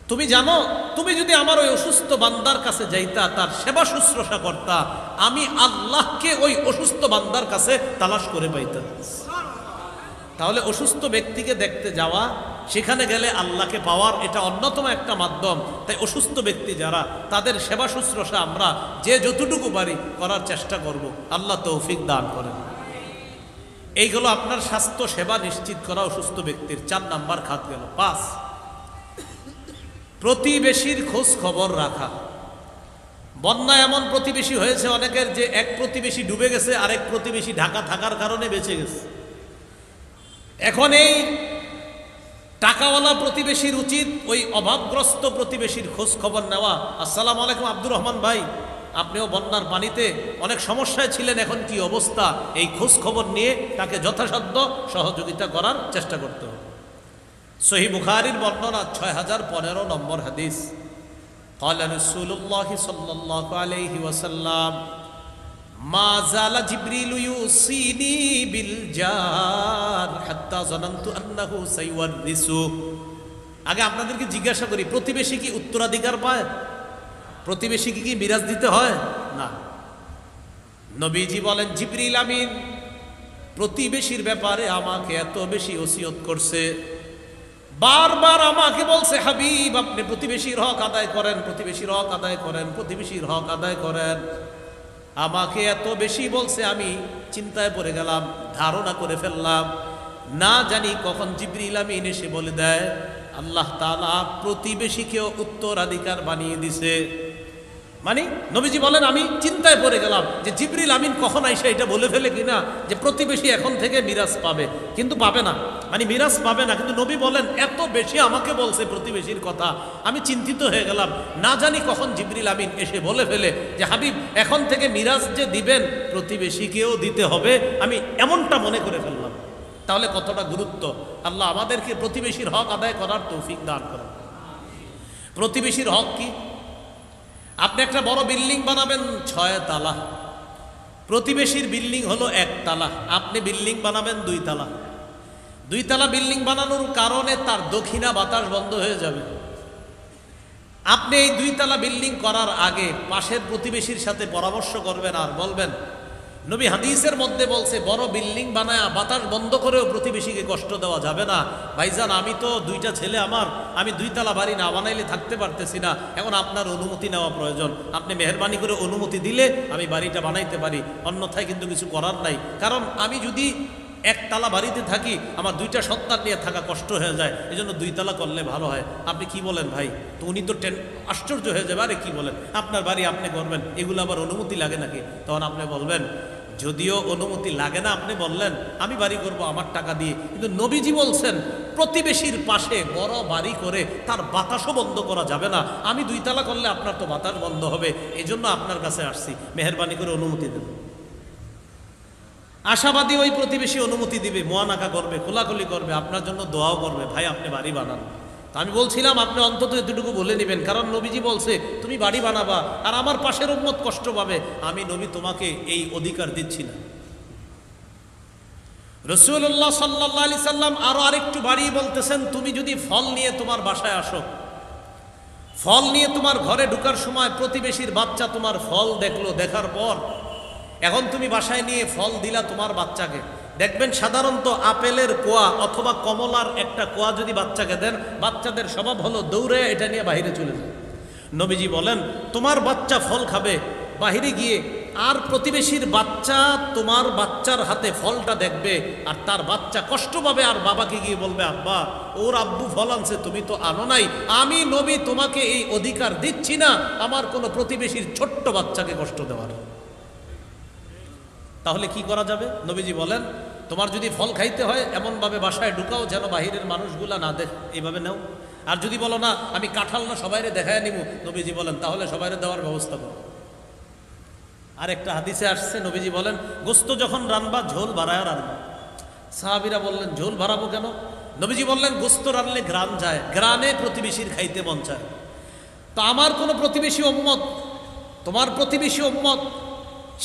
Speaker 1: তুমি জানো, তুমি যদি আমার ওই অসুস্থ বান্দার কাছে যাইতা, তার সেবা শুশ্রূষা করতা, আমি আল্লাহকে ওই অসুস্থ বান্দার কাছে তালাশ করে পাইতাম। তাহলে অসুস্থ ব্যক্তিকে দেখতে যাওয়া সেখানে গেলে আল্লাহকে পাওয়ার এটা অন্যতম একটা মাধ্যম। তাই অসুস্থ ব্যক্তি যারা, তাদের সেবা শুশ্রূষা আমরা যে যতটুকু পারি করার চেষ্টা করব। আল্লাহ তৌফিক দান করেন। এইগুলো আপনার স্বাস্থ্য সেবা নিশ্চিত করা অসুস্থ ব্যক্তির 4 নাম্বার খাত গেল। 5, প্রতিবেশীর খোঁজ খবর রাখা। বন্যা এমন প্রতিবেশী হয়েছে অনেকের যে এক প্রতিবেশী ডুবে গেছে, আরেক প্রতিবেশী ঢাকা থাকার কারণে বেঁচে গেছে। এখন এই টাকাওয়ালা প্রতিবেশীর উচিত ওই অভাবগ্রস্ত প্রতিবেশীর খোঁজ খবর নেওয়া। আসসালামু আলাইকুম আব্দুর রহমান ভাই, আপনিও বন্যার পানিতে অনেক সমস্যায় ছিলেন, এখন কি অবস্থা? এই খোঁজ খবর নিয়ে তাকে যথাসাধ্য সহযোগিতা করার চেষ্টা করতে হবে। সহিহ বুখারীর বর্ণনা 6015 নম্বর হাদিস। قال رسول الله صلى الله عليه وسلم ما زال جبريل يوصيني بالجار حتى ظننت انه سيورثه। আগে আপনাদেরকে জিজ্ঞাসা করি, প্রতিবেশী কি উত্তরাধিকার পায়? প্রতিবেশী কি মিরাজ দিতে হয়? না। নবীজি বলেন, জিবরিল আমিন প্রতিবেশীর ব্যাপারে আমাকে এত বেশি ওসিয়ত করছে, বারবার আমাকে বলছে, হাবিব আপনি প্রতিবেশীর হক আদায় করেন, প্রতিবেশীর হক আদায় করেন, প্রতিবেশীর হক আদায় করেন। আমাকে এত বেশি বলছে, আমি চিন্তায় পড়ে গেলাম, ধারণা করে ফেললাম, না জানি কখন জিবরিল আমিন এসে বলে দেয় আল্লাহ তাআলা প্রতিবেশীকেও উত্তরাধিকার বানিয়ে দিছে। মানে নবীজি বলেন আমি চিন্তায় পড়ে গেলাম যে জিবরিল আমিন কখন আইসা এটা বলে ফেলে কিনা যে প্রতিবেশী এখন থেকে মিরাজ পাবে, কিন্তু পাবে না, মানে মিরাজ পাবে না। কিন্তু নবী বলেন এত বেশি আমাকে বলছে প্রতিবেশীর কথা, আমি চিন্তিত হয়ে গেলাম, না জানি কখন জিবরিল আমিন এসে বলে ফেলে যে হাবিব এখন থেকে মিরাজ যে দিবেন প্রতিবেশীকেও দিতে হবে, আমি এমনটা মনে করে ফেললাম। তাহলে কতটা গুরুত্ব! আল্লাহ আমাদেরকে প্রতিবেশীর হক আদায় করার তৌফিক দান করেন। প্রতিবেশীর হক কি? আপনি একটা বড় বিল্ডিং বানাবেন 6 তালা, প্রতিবেশীর বিল্ডিং হলো 1 তালা, আপনি বিল্ডিং বানাবেন 2 তালা। 2 তালা বিল্ডিং বানানোর কারণে তার দক্ষিণা বাতাস বন্ধ হয়ে যাবে। আপনি এই 2 তালা বিল্ডিং করার আগে পাশের প্রতিবেশীর সাথে পরামর্শ করবেন আর বলবেন, নবী হাদিসের মধ্যে বলছে বড় বিল্ডিং বানায় বাতাস বন্ধ করেও প্রতিবেশীকে কষ্ট দেওয়া যাবে না। ভাইজান আমি তো 2টা ছেলে, আমি 2 তালা বাড়ি না বানাইলে থাকতে পারতেছি না, এখন আপনার অনুমতি নেওয়া প্রয়োজন, আপনি মেহেরবানি করে অনুমতি দিলে আমি বাড়িটা বানাইতে পারি, অন্যথায় কিন্তু কিছু করার নাই। কারণ আমি যদি 1 তালা বাড়িতে থাকি আমার 2টা সন্তান নিয়ে থাকা কষ্ট হয়ে যায়, এই জন্য 2 তালা করলে ভালো হয়। আপনি কি বলেন ভাই? তো উনি তো আশ্চর্য হয়ে যাবে, আরে কি বলেন, আপনার বাড়ি আপনি করবেন, এগুলো আবার অনুমতি লাগে নাকি? তখন আপনি বলবেন, যদিও অনুমতি লাগে না, আপনি বললেন আমি বাড়ি করব আমার টাকা দিয়ে, কিন্তু নবীজি বলছেন প্রতিবেশীর পাশে বড় বাড়ি করে তার বাতাসও বন্ধ করা যাবে না, আমি 2 তালা করলে আপনার তো বাতাস বন্ধ হবে, এই জন্য আপনার কাছে আসছি, মেহেরবানি করে অনুমতি দেন। আশাবাদী ওই প্রতিবেশী অনুমতি দিবে, মোয়ানাকা করবে, খোলাখুলি করবে, আপনার জন্য দোয়াও করবে, ভাই আপনি বাড়ি বানান। আমি বলছিলাম আপনি অন্তত এতটুকু বলে নেবেন, কারণ নবীজি বলছে তুমি বাড়ি বানাবা আর আমার পাশের উম্মত কষ্ট পাবে, আমি নবী তোমাকে এই অধিকার দিচ্ছি না। রাসূলুল্লাহ সাল্লাল্লাহু আলাইহি সাল্লাম আরো আরেকটু বাড়িয়ে বলতেছেন, তুমি যদি ফল নিয়ে তোমার বাসায় আসো, ফল নিয়ে তোমার ঘরে ঢোকার সময় প্রতিবেশীর বাচ্চা তোমার ফল দেখলো, দেখার পর এখন তুমি বাসায় নিয়ে ফল দিলা তোমার বাচ্চাকে, দেখবেন সাধারণত আপেলের কোয়া অথবা কমলার একটা কোয়া যদি বাচ্চাকে দেন, বাচ্চাদের স্বভাব হলো দৌড়ে এটা নিয়ে বাইরে চলে যায়। নবীজি বলেন তোমার বাচ্চা ফল খাবে, বাহিরে গিয়ে আর প্রতিবেশীর বাচ্চা তোমার বাচ্চার হাতে ফলটা দেখবে আর তার বাচ্চা কষ্ট পাবে, আর বাবাকে গিয়ে বলবে আব্বা ওর আব্বু ফল আনছে তুমি তো আনো নাই, আমি নবী তোমাকে এই অধিকার দিচ্ছি না আমার কোনো প্রতিবেশীর ছোট্ট বাচ্চাকে কষ্ট দেওয়ার। তাহলে কি করা যাবে? নবীজি বলেন তোমার যদি ফল খাইতে হয় এমনভাবে বাসায় ঢুকাও যেন বাহিরের মানুষগুলা না দেখ, এইভাবে নাও। আর যদি বলো না আমি কাঁঠাল না সবাইরে দেখায় নিব, নবীজি বলেন তাহলে সবাইরে দেওয়ার ব্যবস্থা করো। আর একটা হাদিসে আসছে নবীজি বলেন গোস্ত যখন রান্না ঝোল বাড়ায় রান্না। সাহাবীরা বললেন ঝোল বাড়াবো কেন? নবীজি বললেন গোস্ত রানলে ঘ্রাণ যায়, ঘ্রাণে প্রতিবেশীর খাইতে মন চায়। তো আমার কোনো প্রতিবেশী উম্মত, তোমার প্রতিবেশী উম্মত,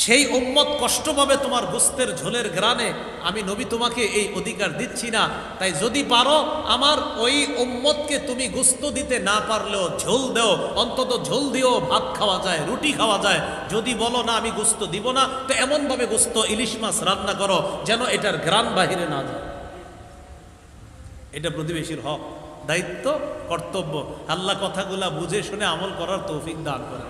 Speaker 1: সেই উম্মত কষ্ট পাবে তোমার গোস্তের ঝোলের ঘ্রাণে, আমি নবী তোমাকে এই অধিকার দিচ্ছি না। তাই যদি পারো আমার ওই উম্মতকে তুমি গোস্ত দিতে না পারলেও ঝোল দেও, অন্তত ঝোল দিয়েও ভাত খাওয়া যায়, রুটি খাওয়া যায়। যদি বলো না আমি গোস্ত দিব না, তো এমনভাবে গোস্ত ইলিশ মাছ রান্না করো যেন এটার ঘ্রাণ বাহিরে না যায়। এটা প্রতিবেশীর হক, দায়িত্ব, কর্তব্য। আল্লাহ কথাগুলা বুঝে শুনে আমল করার তৌফিক দান করে।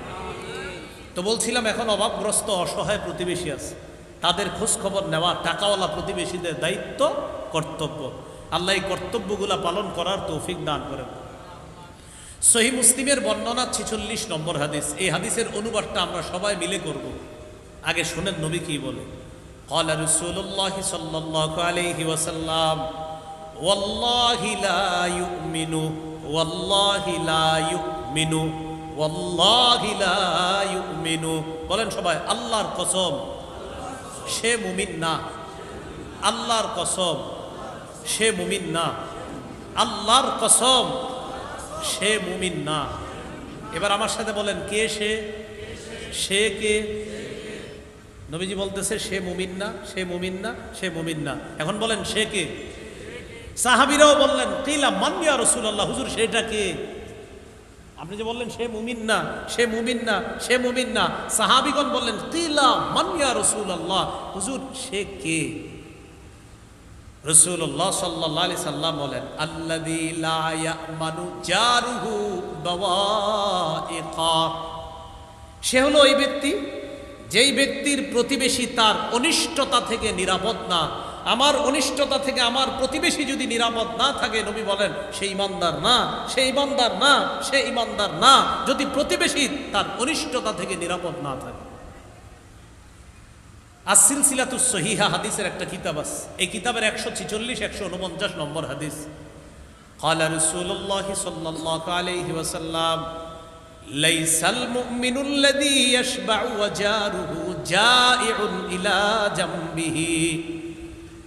Speaker 1: তো বলছিলাম, এখন অভাবগ্রস্ত অসহায় প্রতিবেশী আছে, তাদের খোঁজ খবর নেওয়া টাকাওয়ালা প্রতিবেশীদের দায়িত্ব, কর্তব্য। আল্লাহ এই কর্তব্যগুলা পালন করার তৌফিক দান করেন। সহিহ মুসলিমের বর্ণনা 46 নম্বর হাদিস। এই হাদিসের অনুবাদটা আমরা সবাই মিলে করব। আগে শুনেন নবী কি বলে। قال رسول الله صلى الله عليه وسلم والله لا يؤمن والله لا يؤمن والله لا يؤمن। বলেন সবাই, আল্লাহর কসম সে মুমিন না। আল্লাহর কসম সে মুমিন না। আল্লাহর কসম সে মুমিন না। এবার আমার সাথে বলেন, কে সে? সে কে? নবীজি বলতেছে সে মুমিন না, সে মুমিন না, সে মুমিন না। এখন বলেন সে কে? সাহাবীরাও বললেন, কিলা মান ইয়া রাসূলুল্লাহ, হুজুর সেটা কে? আপনি যে বললেন সে মুমিন না, সে মুমিন না, সে মুমিন না, সাহাবীগণ বললেন কিলা মান ইয়া রাসূলুল্লাহ, হুজুর সে কে? রাসূলুল্লাহ সাল্লাল্লাহু আলাইহি সাল্লাম বলেন, আল্লাযী লা ইয়ামানু জারুহু বাওয়াইকা। সে হলো ওই ব্যক্তি, যেই ব্যক্তির প্রতিবেশী তার অনিষ্টতা থেকে নিরাপদ না। আমার অনিষ্টতা থেকে আমার প্রতিবেশী যদি নিরাপদ না থাকে, নবী বলেন সে ঈমানদার না, সে ঈমানদার না, সে ঈমানদার না, যদি প্রতিবেশী তার অনিষ্টতা থেকে নিরাপদ না থাকে। as-সিলসিলাতুস সহিহা হাদিসের একটা কিতাব আছে। এই কিতাবের 146 149 নম্বর হাদিস। ক্বালা রাসূলুল্লাহ সাল্লাল্লাহু আলাইহি ওয়াসাল্লাম লাইসাল মুমিনুল্লাযী ইয়াশবাউ ওয়া জারুহু জাইউন ইলা জামবিহি।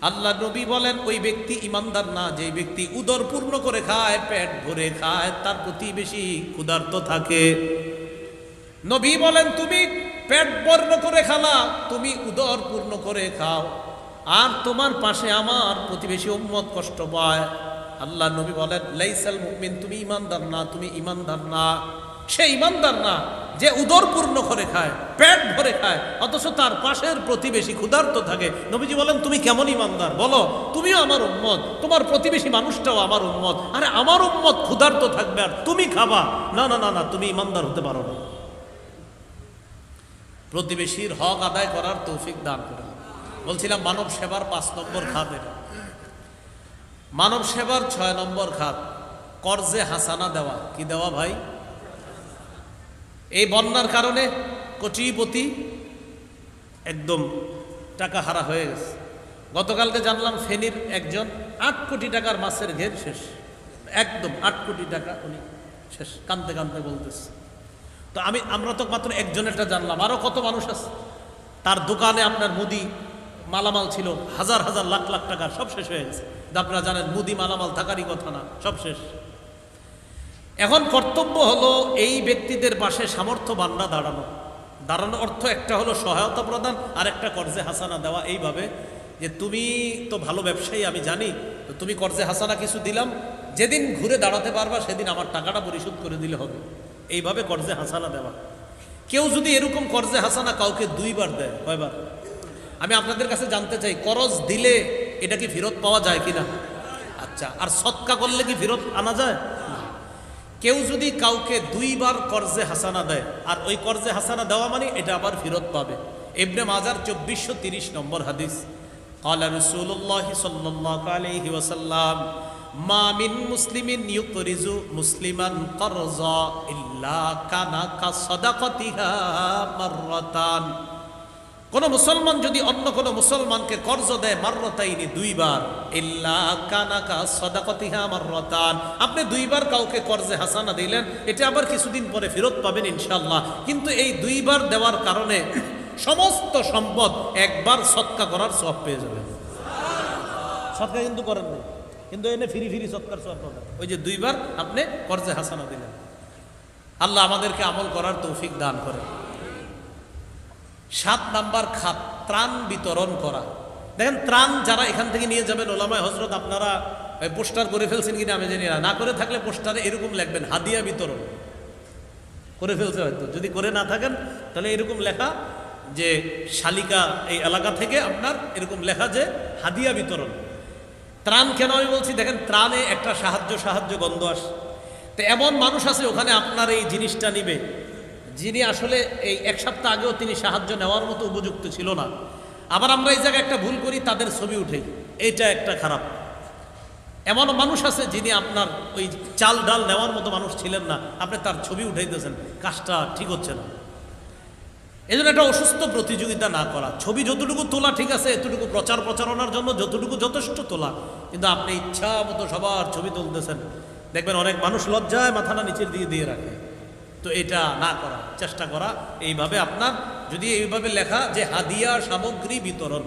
Speaker 1: আল্লাহ নবী বলেন ওই ব্যক্তি ঈমানদার না যে ব্যক্তি উদর পূর্ণ করে খায়, পেট ভরে খায়, তার প্রতিবেশী ক্ষুধার্ত থাকে। নবী বলেন তুমি পেট পূর্ণ করে খালা, তুমি উদর পূর্ণ করে খাও, আর তোমার পাশে আমার প্রতিবেশী উম্মত কষ্ট পায়। আল্লাহ নবী বলেন লাইসাল মুমিন, তুমি ঈমানদার না, তুমি ঈমানদার না। সে ঈমানদার না যে উদর পূর্ণ করে খায়, পেট ভরে খায়, অথচ তার পাশের প্রতিবেশী ক্ষুধার্ত থাকে। নবীজি বলেন তুমি কেমন ঈমানদার? বলো তুমিও আমার উম্মত, তোমার প্রতিবেশী মানুষটাও আমার উম্মত। আরে আমার উম্মত ক্ষুধার্ত থাকবে আর তুমি খাবা? না না না না, তুমি ঈমানদার হতে পারো না। প্রতিবেশীর হক আদায় করার তৌফিক দান করেন। বলছিলাম মানব সেবার 5 নম্বর খাত এটা। মানব সেবার 6 নম্বর খাত কর্জে হাসানা দেওয়া। কি দেওয়া ভাই? এই বন্যার কারণে কোটিপতি একদম টাকা হারা হয়ে গেছে। গতকালকে জানলাম ফেনীর একজন 8 কোটি টাকার মাছের ঘের শেষ, একদম 8 কোটি টাকা উনি শেষ, কানতে কানতে বলতেছে। তো আমরা তো মাত্র একজনেরটা জানলাম, আরো কত মানুষ আছে তার দোকানে আপনার মুদি মালামাল ছিল হাজার হাজার লাখ লাখ টাকা, সব শেষ হয়ে গেছে। আপনারা জানেন মুদি মালামাল থাকারই কথা না, সব শেষ। এখন কর্তব্য হলো এই ব্যক্তিদের পাশে সামর্থ্যবানরা দাঁড়ানো অর্থ একটা হলো সহায়তা প্রদান, আর একটা কর্জে হাসানা দেওয়া। এইভাবে যে তুমি তো ভালো ব্যবসায়ী আমি জানি, তো তুমি কর্জে হাসানা কিছু দিলাম, যেদিন ঘুরে দাঁড়াতে পারবা সেদিন আমার টাকাটা পরিশোধ করে দিলে হবে। এইভাবে কর্জে হাসানা দেওয়া। কেউ যদি এরকম কর্জে হাসানা কাউকে 2 বার দেয়, কয়বার? আমি আপনাদের কাছে জানতে চাই, করজ দিলে এটা কি ফেরত পাওয়া যায় কিনা? আচ্ছা, আর সদকা করলে কি ফেরত আনা যায়? কেউ যদি কাউকে 2 বার কর্জে হাসানা দেয়, আর ওই কর্জে হাসানা দেওয়া মানে এটা আবার ফেরত পাবে। ইবনে মাজার 2430 নম্বর হাদিস। ক্বালা রাসূলুল্লাহ সাল্লাল্লাহু আলাইহি ওয়াসাল্লাম মা মিন মুসলিমিন ইউকরিজু মুসলিমান কারজা ইল্লা কানা কাসাদাকাতিহা মাররাতান। কোন মুসলমান যদি অন্য কোন মুসলমানকে কর্জ দেয় মাররাতাইনি 2 বার, ইল্লা কানা কাসাদাকাতিহা মাররাতান, আপনি 2 বার কাউকে কর্জে হাসানা দিলেন, এটা আবার কিছুদিন পরে ফেরত পাবেন ইনশাআল্লাহ। কিন্তু এই 2 বার দেওয়ার কারণে সমস্ত সম্পদ একবার সদকা করার সওয়াব পেয়ে যাবেন। সদকা কিন্তু করেন না, কিন্তু এনে ফিরি ফিরি সৎকার সওয়াব পাবেন। ওই যে 2 বার আপনি কর্জে হাসানা দিলেন। আল্লাহ আমাদেরকে আমল করার তৌফিক দান করেন। 7 নাম্বার খাত ত্রাণ বিতরণ করা। দেখেন ত্রাণ যারা এখান থেকে নিয়ে যাবেন, ওলামায়ে হযরত আপনারা পোস্টার করে ফেলছেন কিনা আমি জানি না করে থাকলে পোস্টারে এরকম লিখবেন হাদিয়া বিতরণ। করে ফেলছে হয়তো, যদি করে না থাকেন তাহলে এরকম লেখা যে শালিকা এই এলাকা থেকে আপনার এরকম লেখা যে হাদিয়া বিতরণ। ত্রাণ কেন আমি বলছি, দেখেন ত্রাণে একটা সাহায্য গন্ধ আসে। তো এমন মানুষ আছে ওখানে আপনার এই জিনিসটা নিবে, যিনি আসলে এই এক সপ্তাহ আগেও তিনি সাহায্য নেওয়ার মতো উপযুক্ত ছিল না। আবার আমরা এই জায়গায় একটা ভুল করি, তাদের ছবি উঠে, এইটা একটা খারাপ। এমন মানুষ আছে যিনি আপনার ওই চাল ডাল নেওয়ার মতো মানুষ ছিলেন না, আপনি তার ছবি উঠাইতেছেন, কাজটা ঠিক হচ্ছে না। এই জন্য একটা অসুস্থ প্রতিযোগিতা না করা। ছবি যতটুকু তোলা ঠিক আছে, এতটুকু প্রচারণার জন্য যতটুকু যথেষ্ট তোলা, কিন্তু আপনি ইচ্ছা মতো সবার ছবি তুলতেছেন, দেখবেন অনেক মানুষ লজ্জায় মাথাটা নিচের দিকে দিয়ে রাখে। তো এটা না করা, চেষ্টা করা এইভাবে। আপনার যদি এইভাবে লেখা যে হাদিয়া সামগ্রী বিতরণ,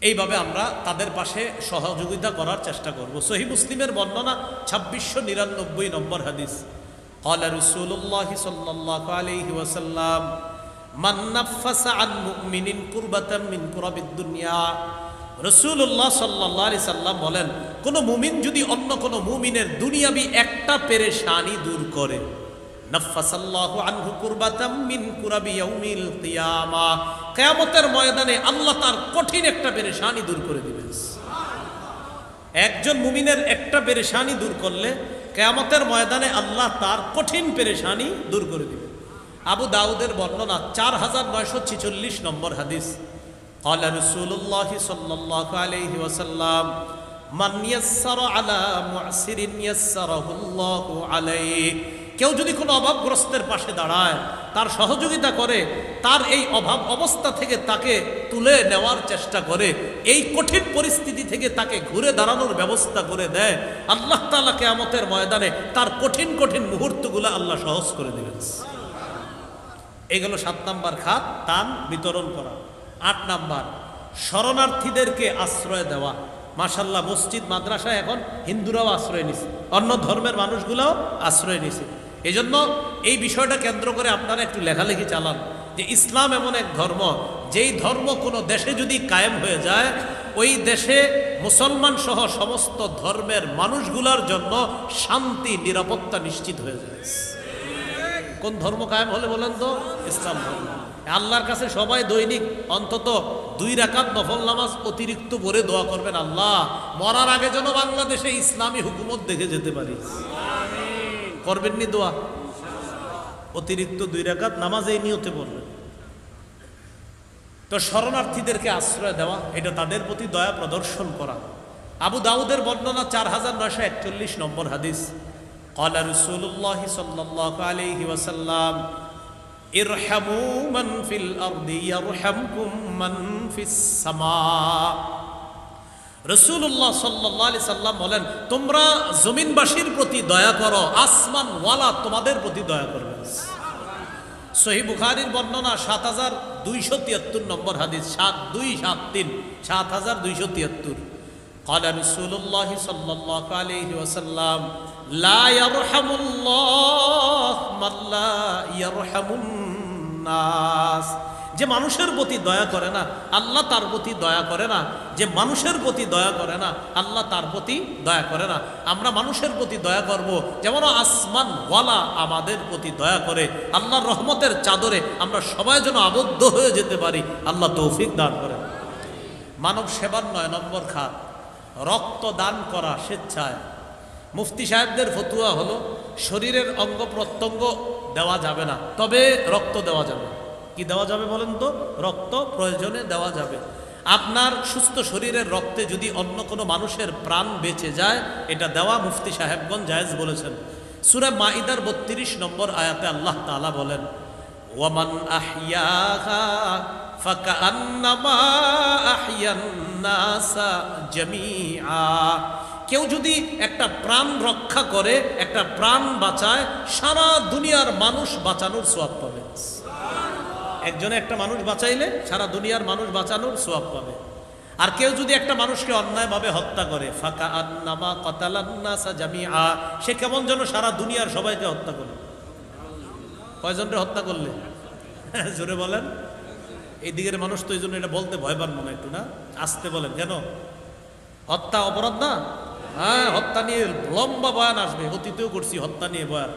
Speaker 1: এইভাবে আমরা তাদের পাশে সহযোগিতা করার চেষ্টা করব। সহিহ মুসলিমের বর্ণনা 2699 নম্বর হাদিস। قال رسول الله صلى الله عليه وسلم من نفس عن مؤمن كربة من كرب الدنيا। রাসূলুল্লাহ সাল্লাল্লাহু আলাইহি সাল্লাম বলেন, কোন মুমিন যদি অন্য কোন মুমিনের দুনিয়াবি একটা পেরেশানি দূর করে, নাফাসাল্লাহু আনহু কুরবাতাম মিন কুরাবি ইয়াউমিল কিয়ামাহ, কিয়ামতের ময়দানে আল্লাহ তার কঠিন একটা পেরেশানি দূর করে দিবেন। একজন মুমিনের একটা পেরেশানি দূর করলে কিয়ামতের ময়দানে আল্লাহ তার কঠিন পেরেশানি দূর করে দিবেন। আবু দাউদের বর্ণনা 4946 নম্বর হাদিস। قال رسول الله صلى الله عليه وسلم من يسر على معسر يسره الله عليه। কেউ যদি কোনো অভাবগ্রস্তের পাশে দাঁড়ায়, তার সহযোগিতা করে, তার এই অভাব অবস্থা থেকে তাকে তুলে নেওয়ার চেষ্টা করে, এই কঠিন পরিস্থিতি থেকে তাকে ঘুরে দাঁড়ানোর ব্যবস্থা করে দেয়, আল্লাহ তাআলা কিয়ামতের ময়দানে তার কঠিন কঠিন মুহূর্তগুলো আল্লাহ সহজ করে দিবেন। এগুলো 7 নাম্বার খাত, দান বিতরণ করা। 8 নাম্বার শরণার্থীদেরকে আশ্রয় দেওয়া। মাশাআল্লাহ, মসজিদ মাদ্রাসা এখন হিন্দুরাও আশ্রয় নিছে, অন্য ধর্মের মানুষগুলোও আশ্রয় নিছে। এই জন্য এই বিষয়টা কেন্দ্র করে আপনারা একটু লেখালেখি চালান যে ইসলাম এমন এক ধর্ম, যেই ধর্ম কোনো দেশে যদি কায়েম হয়ে যায়, ওই দেশে মুসলমান সহ সমস্ত ধর্মের মানুষগুলোর জন্য শান্তি নিরাপত্তা নিশ্চিত হয়ে যায়। কোন ধর্ম কায়েম হলে বলেন তো? ইসলাম ধর্ম। আল্লাহর কাছে সবাই দৈনিক অন্তত 2 রাকাত নফল নামাজ অতিরিক্ত পড়ে দোয়া করবেন, আল্লাহ মরার আগে যেন বাংলাদেশে ইসলামী হুকুমত দেখে যেতে পারি। করবেননি দোয়া? অতিরিক্ত 2 রাকাত নামাজ এই নিয়তে পড়বেন। তো শরণার্থীদেরকে আশ্রয় দেওয়া, এটা তাদের প্রতি দয়া প্রদর্শন করা। আবু দাউদের বর্ণনা 4941 নম্বর হাদিস। قال رسول الله صلى الله عليه وسلم ইরহামু মান ফিল আরদি ইয়ারহামকুম মান ফিস সামা। রাসূলুল্লাহ সাল্লাল্লাহু আলাইহি সাল্লাম বলেন, তোমরা জমিনবাসীর প্রতি দয়া করো, আসমানওয়ালা তোমাদের প্রতি দয়া করবে। সহিহ বুখারীর বর্ণনা 7273 নম্বর হাদিস, 7273 7273। قال رسول الله صلى الله عليه وسلم لا يرحم الله من لا يرحم الناس। যে মানুষের প্রতি দয়া করে না, আল্লাহ তার প্রতি দয়া করে না। যে মানুষের প্রতি দয়া করে না, আল্লাহ তার প্রতি দয়া করে না। আমরা মানুষের প্রতি দয়া করব যেমন আসমান ওয়ালা আমাদের প্রতি দয়া করে। আল্লাহর রহমতের চাদরে আমরা সবাই যেন আবদ্ধ হয়ে যেতে পারি, আল্লাহ তৌফিক দান করেন। মানব সেবার 9 নম্বর খাত, রক্ত দান করা স্বেচ্ছায়। মুফতি সাহেবদের ফতুয়া হলো শরীরের অঙ্গ প্রত্যঙ্গ দেওয়া যাবে না, তবে রক্ত দেওয়া যাবে। কি দেওয়া যাবে বলেন তো? রক্ত প্রয়োজনে দেওয়া যাবে। আপনার সুস্থ শরীরের রক্তে যদি অন্য কোনো মানুষের প্রাণ বেঁচে যায়, এটা দেওয়া মুফতি সাহেবগণ জায়েজ বলেছেন। সূরা মাইদার 32 নম্বর আয়াতে আল্লাহ তাআলা বলেন, ওয়ামান আহইয়াহা ফাকান্নামা আহইয়ান নাসা জামিআ। কেউ যদি একটা প্রাণ রক্ষা করে, একটা প্রাণ বাঁচায়, সারা দুনিয়ার মানুষ বাঁচানোর সওয়াব পাবে। একজনে একটা মানুষ বাঁচাইলে সারা দুনিয়ার মানুষ বাঁচানোর সওয়াব পাবে। আর কেউ যদি একটা মানুষকে অন্যায়ভাবে হত্যা করে, ফাকান্নামা কাতালান নাসা জামিআ, সে কেমন যেন সারা দুনিয়ার সবাইকে হত্যা করল। কয়জনকে হত্যা করলে? জোরে বলেন। এই দিকের মানুষ তো এই জন্য এটা বলতে ভয় পান মনে, একটু না আসতে বলেন। কেন? হত্যা অপরাধ না? হ্যাঁ, হত্যা নিয়ে লম্বা বয়ান আসবে, অতীতেও করছি হত্যা নিয়ে বয়ান।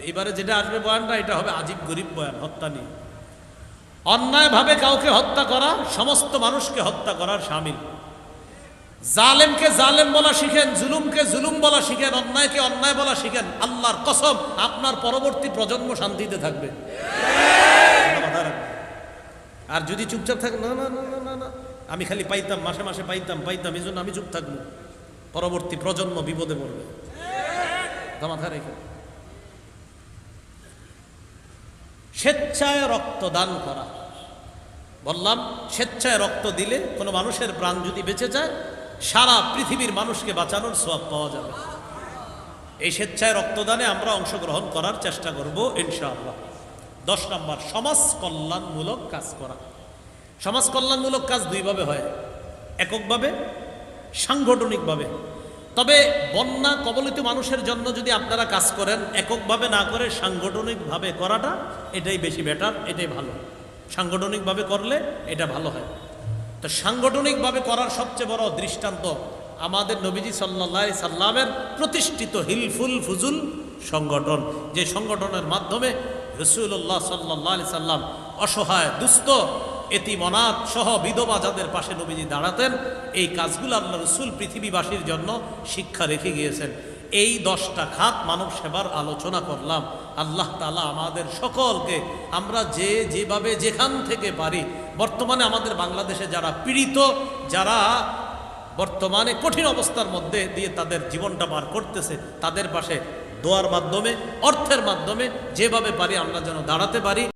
Speaker 1: এবারে যেটা আসবে বয়ানটা, এটা হবে আজীব গরিব বয়ান হত্যা নিয়ে। অন্যায়ভাবে কাউকে হত্যা করা সমস্ত মানুষকে হত্যা করার শামিল। জালেমকে জালেম বলা শিখেন, জুলুমকে জুলুম বলা শিখেন, অন্যায়কে অন্যায় বলা শিখেন। আল্লাহর কসম, আপনার পরবর্তী প্রজন্ম শান্তিতে থাকবে। আর যদি চুপচাপ থাক, না না না না না, আমি খালি পাইতাম, মাসে মাসে পাইতাম পাইতাম, এই জন্য আমি চুপ থাকবো, পরবর্তী প্রজন্ম বিপদে পড়বে। মাথা রেখে স্বেচ্ছায় রক্তদান করা, বললাম স্বেচ্ছায় রক্ত দিলে কোনো মানুষের প্রাণ যদি বেঁচে যায়, সারা পৃথিবীর মানুষকে বাঁচানোর সওয়াব পাওয়া যাবে। এই স্বেচ্ছায় রক্তদানে আমরা অংশগ্রহণ করার চেষ্টা করব ইনশাআল্লাহ। 10 নম্বর, সমাজ কল্যাণমূলক কাজ করা। সমাজ কল্যাণমূলক কাজ দুইভাবে হয়, এককভাবে, সাংগঠনিকভাবে। তবে বন্যা কবলিত মানুষের জন্য যদি আপনারা কাজ করেন, এককভাবে না করে সাংগঠনিকভাবে করাটা, এটাই বেশি বেটার, এটাই ভালো। সাংগঠনিকভাবে করলে এটা ভালো হয়। তো সাংগঠনিকভাবে করার সবচেয়ে বড় দৃষ্টান্ত আমাদের নবীজি সাল্লাল্লাহু আলাইহি সাল্লামের প্রতিষ্ঠিত হিলফুল ফুজুল সংগঠন, যে সংগঠনের মাধ্যমে রাসূলুল্লাহ সাল্লাল্লাহু আলাইহি সাল্লাম অসহায়, দুস্থ, এতিম, অনাথ সহ বিধবা যাদের পাশে নবীজি দাঁড়াতেন, এই কাজগুলো আল্লাহ রাসূল পৃথিবীবাসীর জন্য শিক্ষা রেখে গিয়েছেন। এই 10টা খাত মানব সেবার আলোচনা করলাম। আল্লাহ তাআলা আমাদের সকলকে, আমরা যেভাবে যেখান থেকে পারি, বর্তমানে আমাদের বাংলাদেশে যারা পীড়িত, যারা বর্তমানে কঠিন অবস্থার মধ্যে দিয়ে তাদের জীবনটা পার করতেছে, তাদের পাশে দোয়ার মাধ্যমে, অর্থের মাধ্যমে যেভাবে পারি আমরা যেন দাঁড়াতে পারি।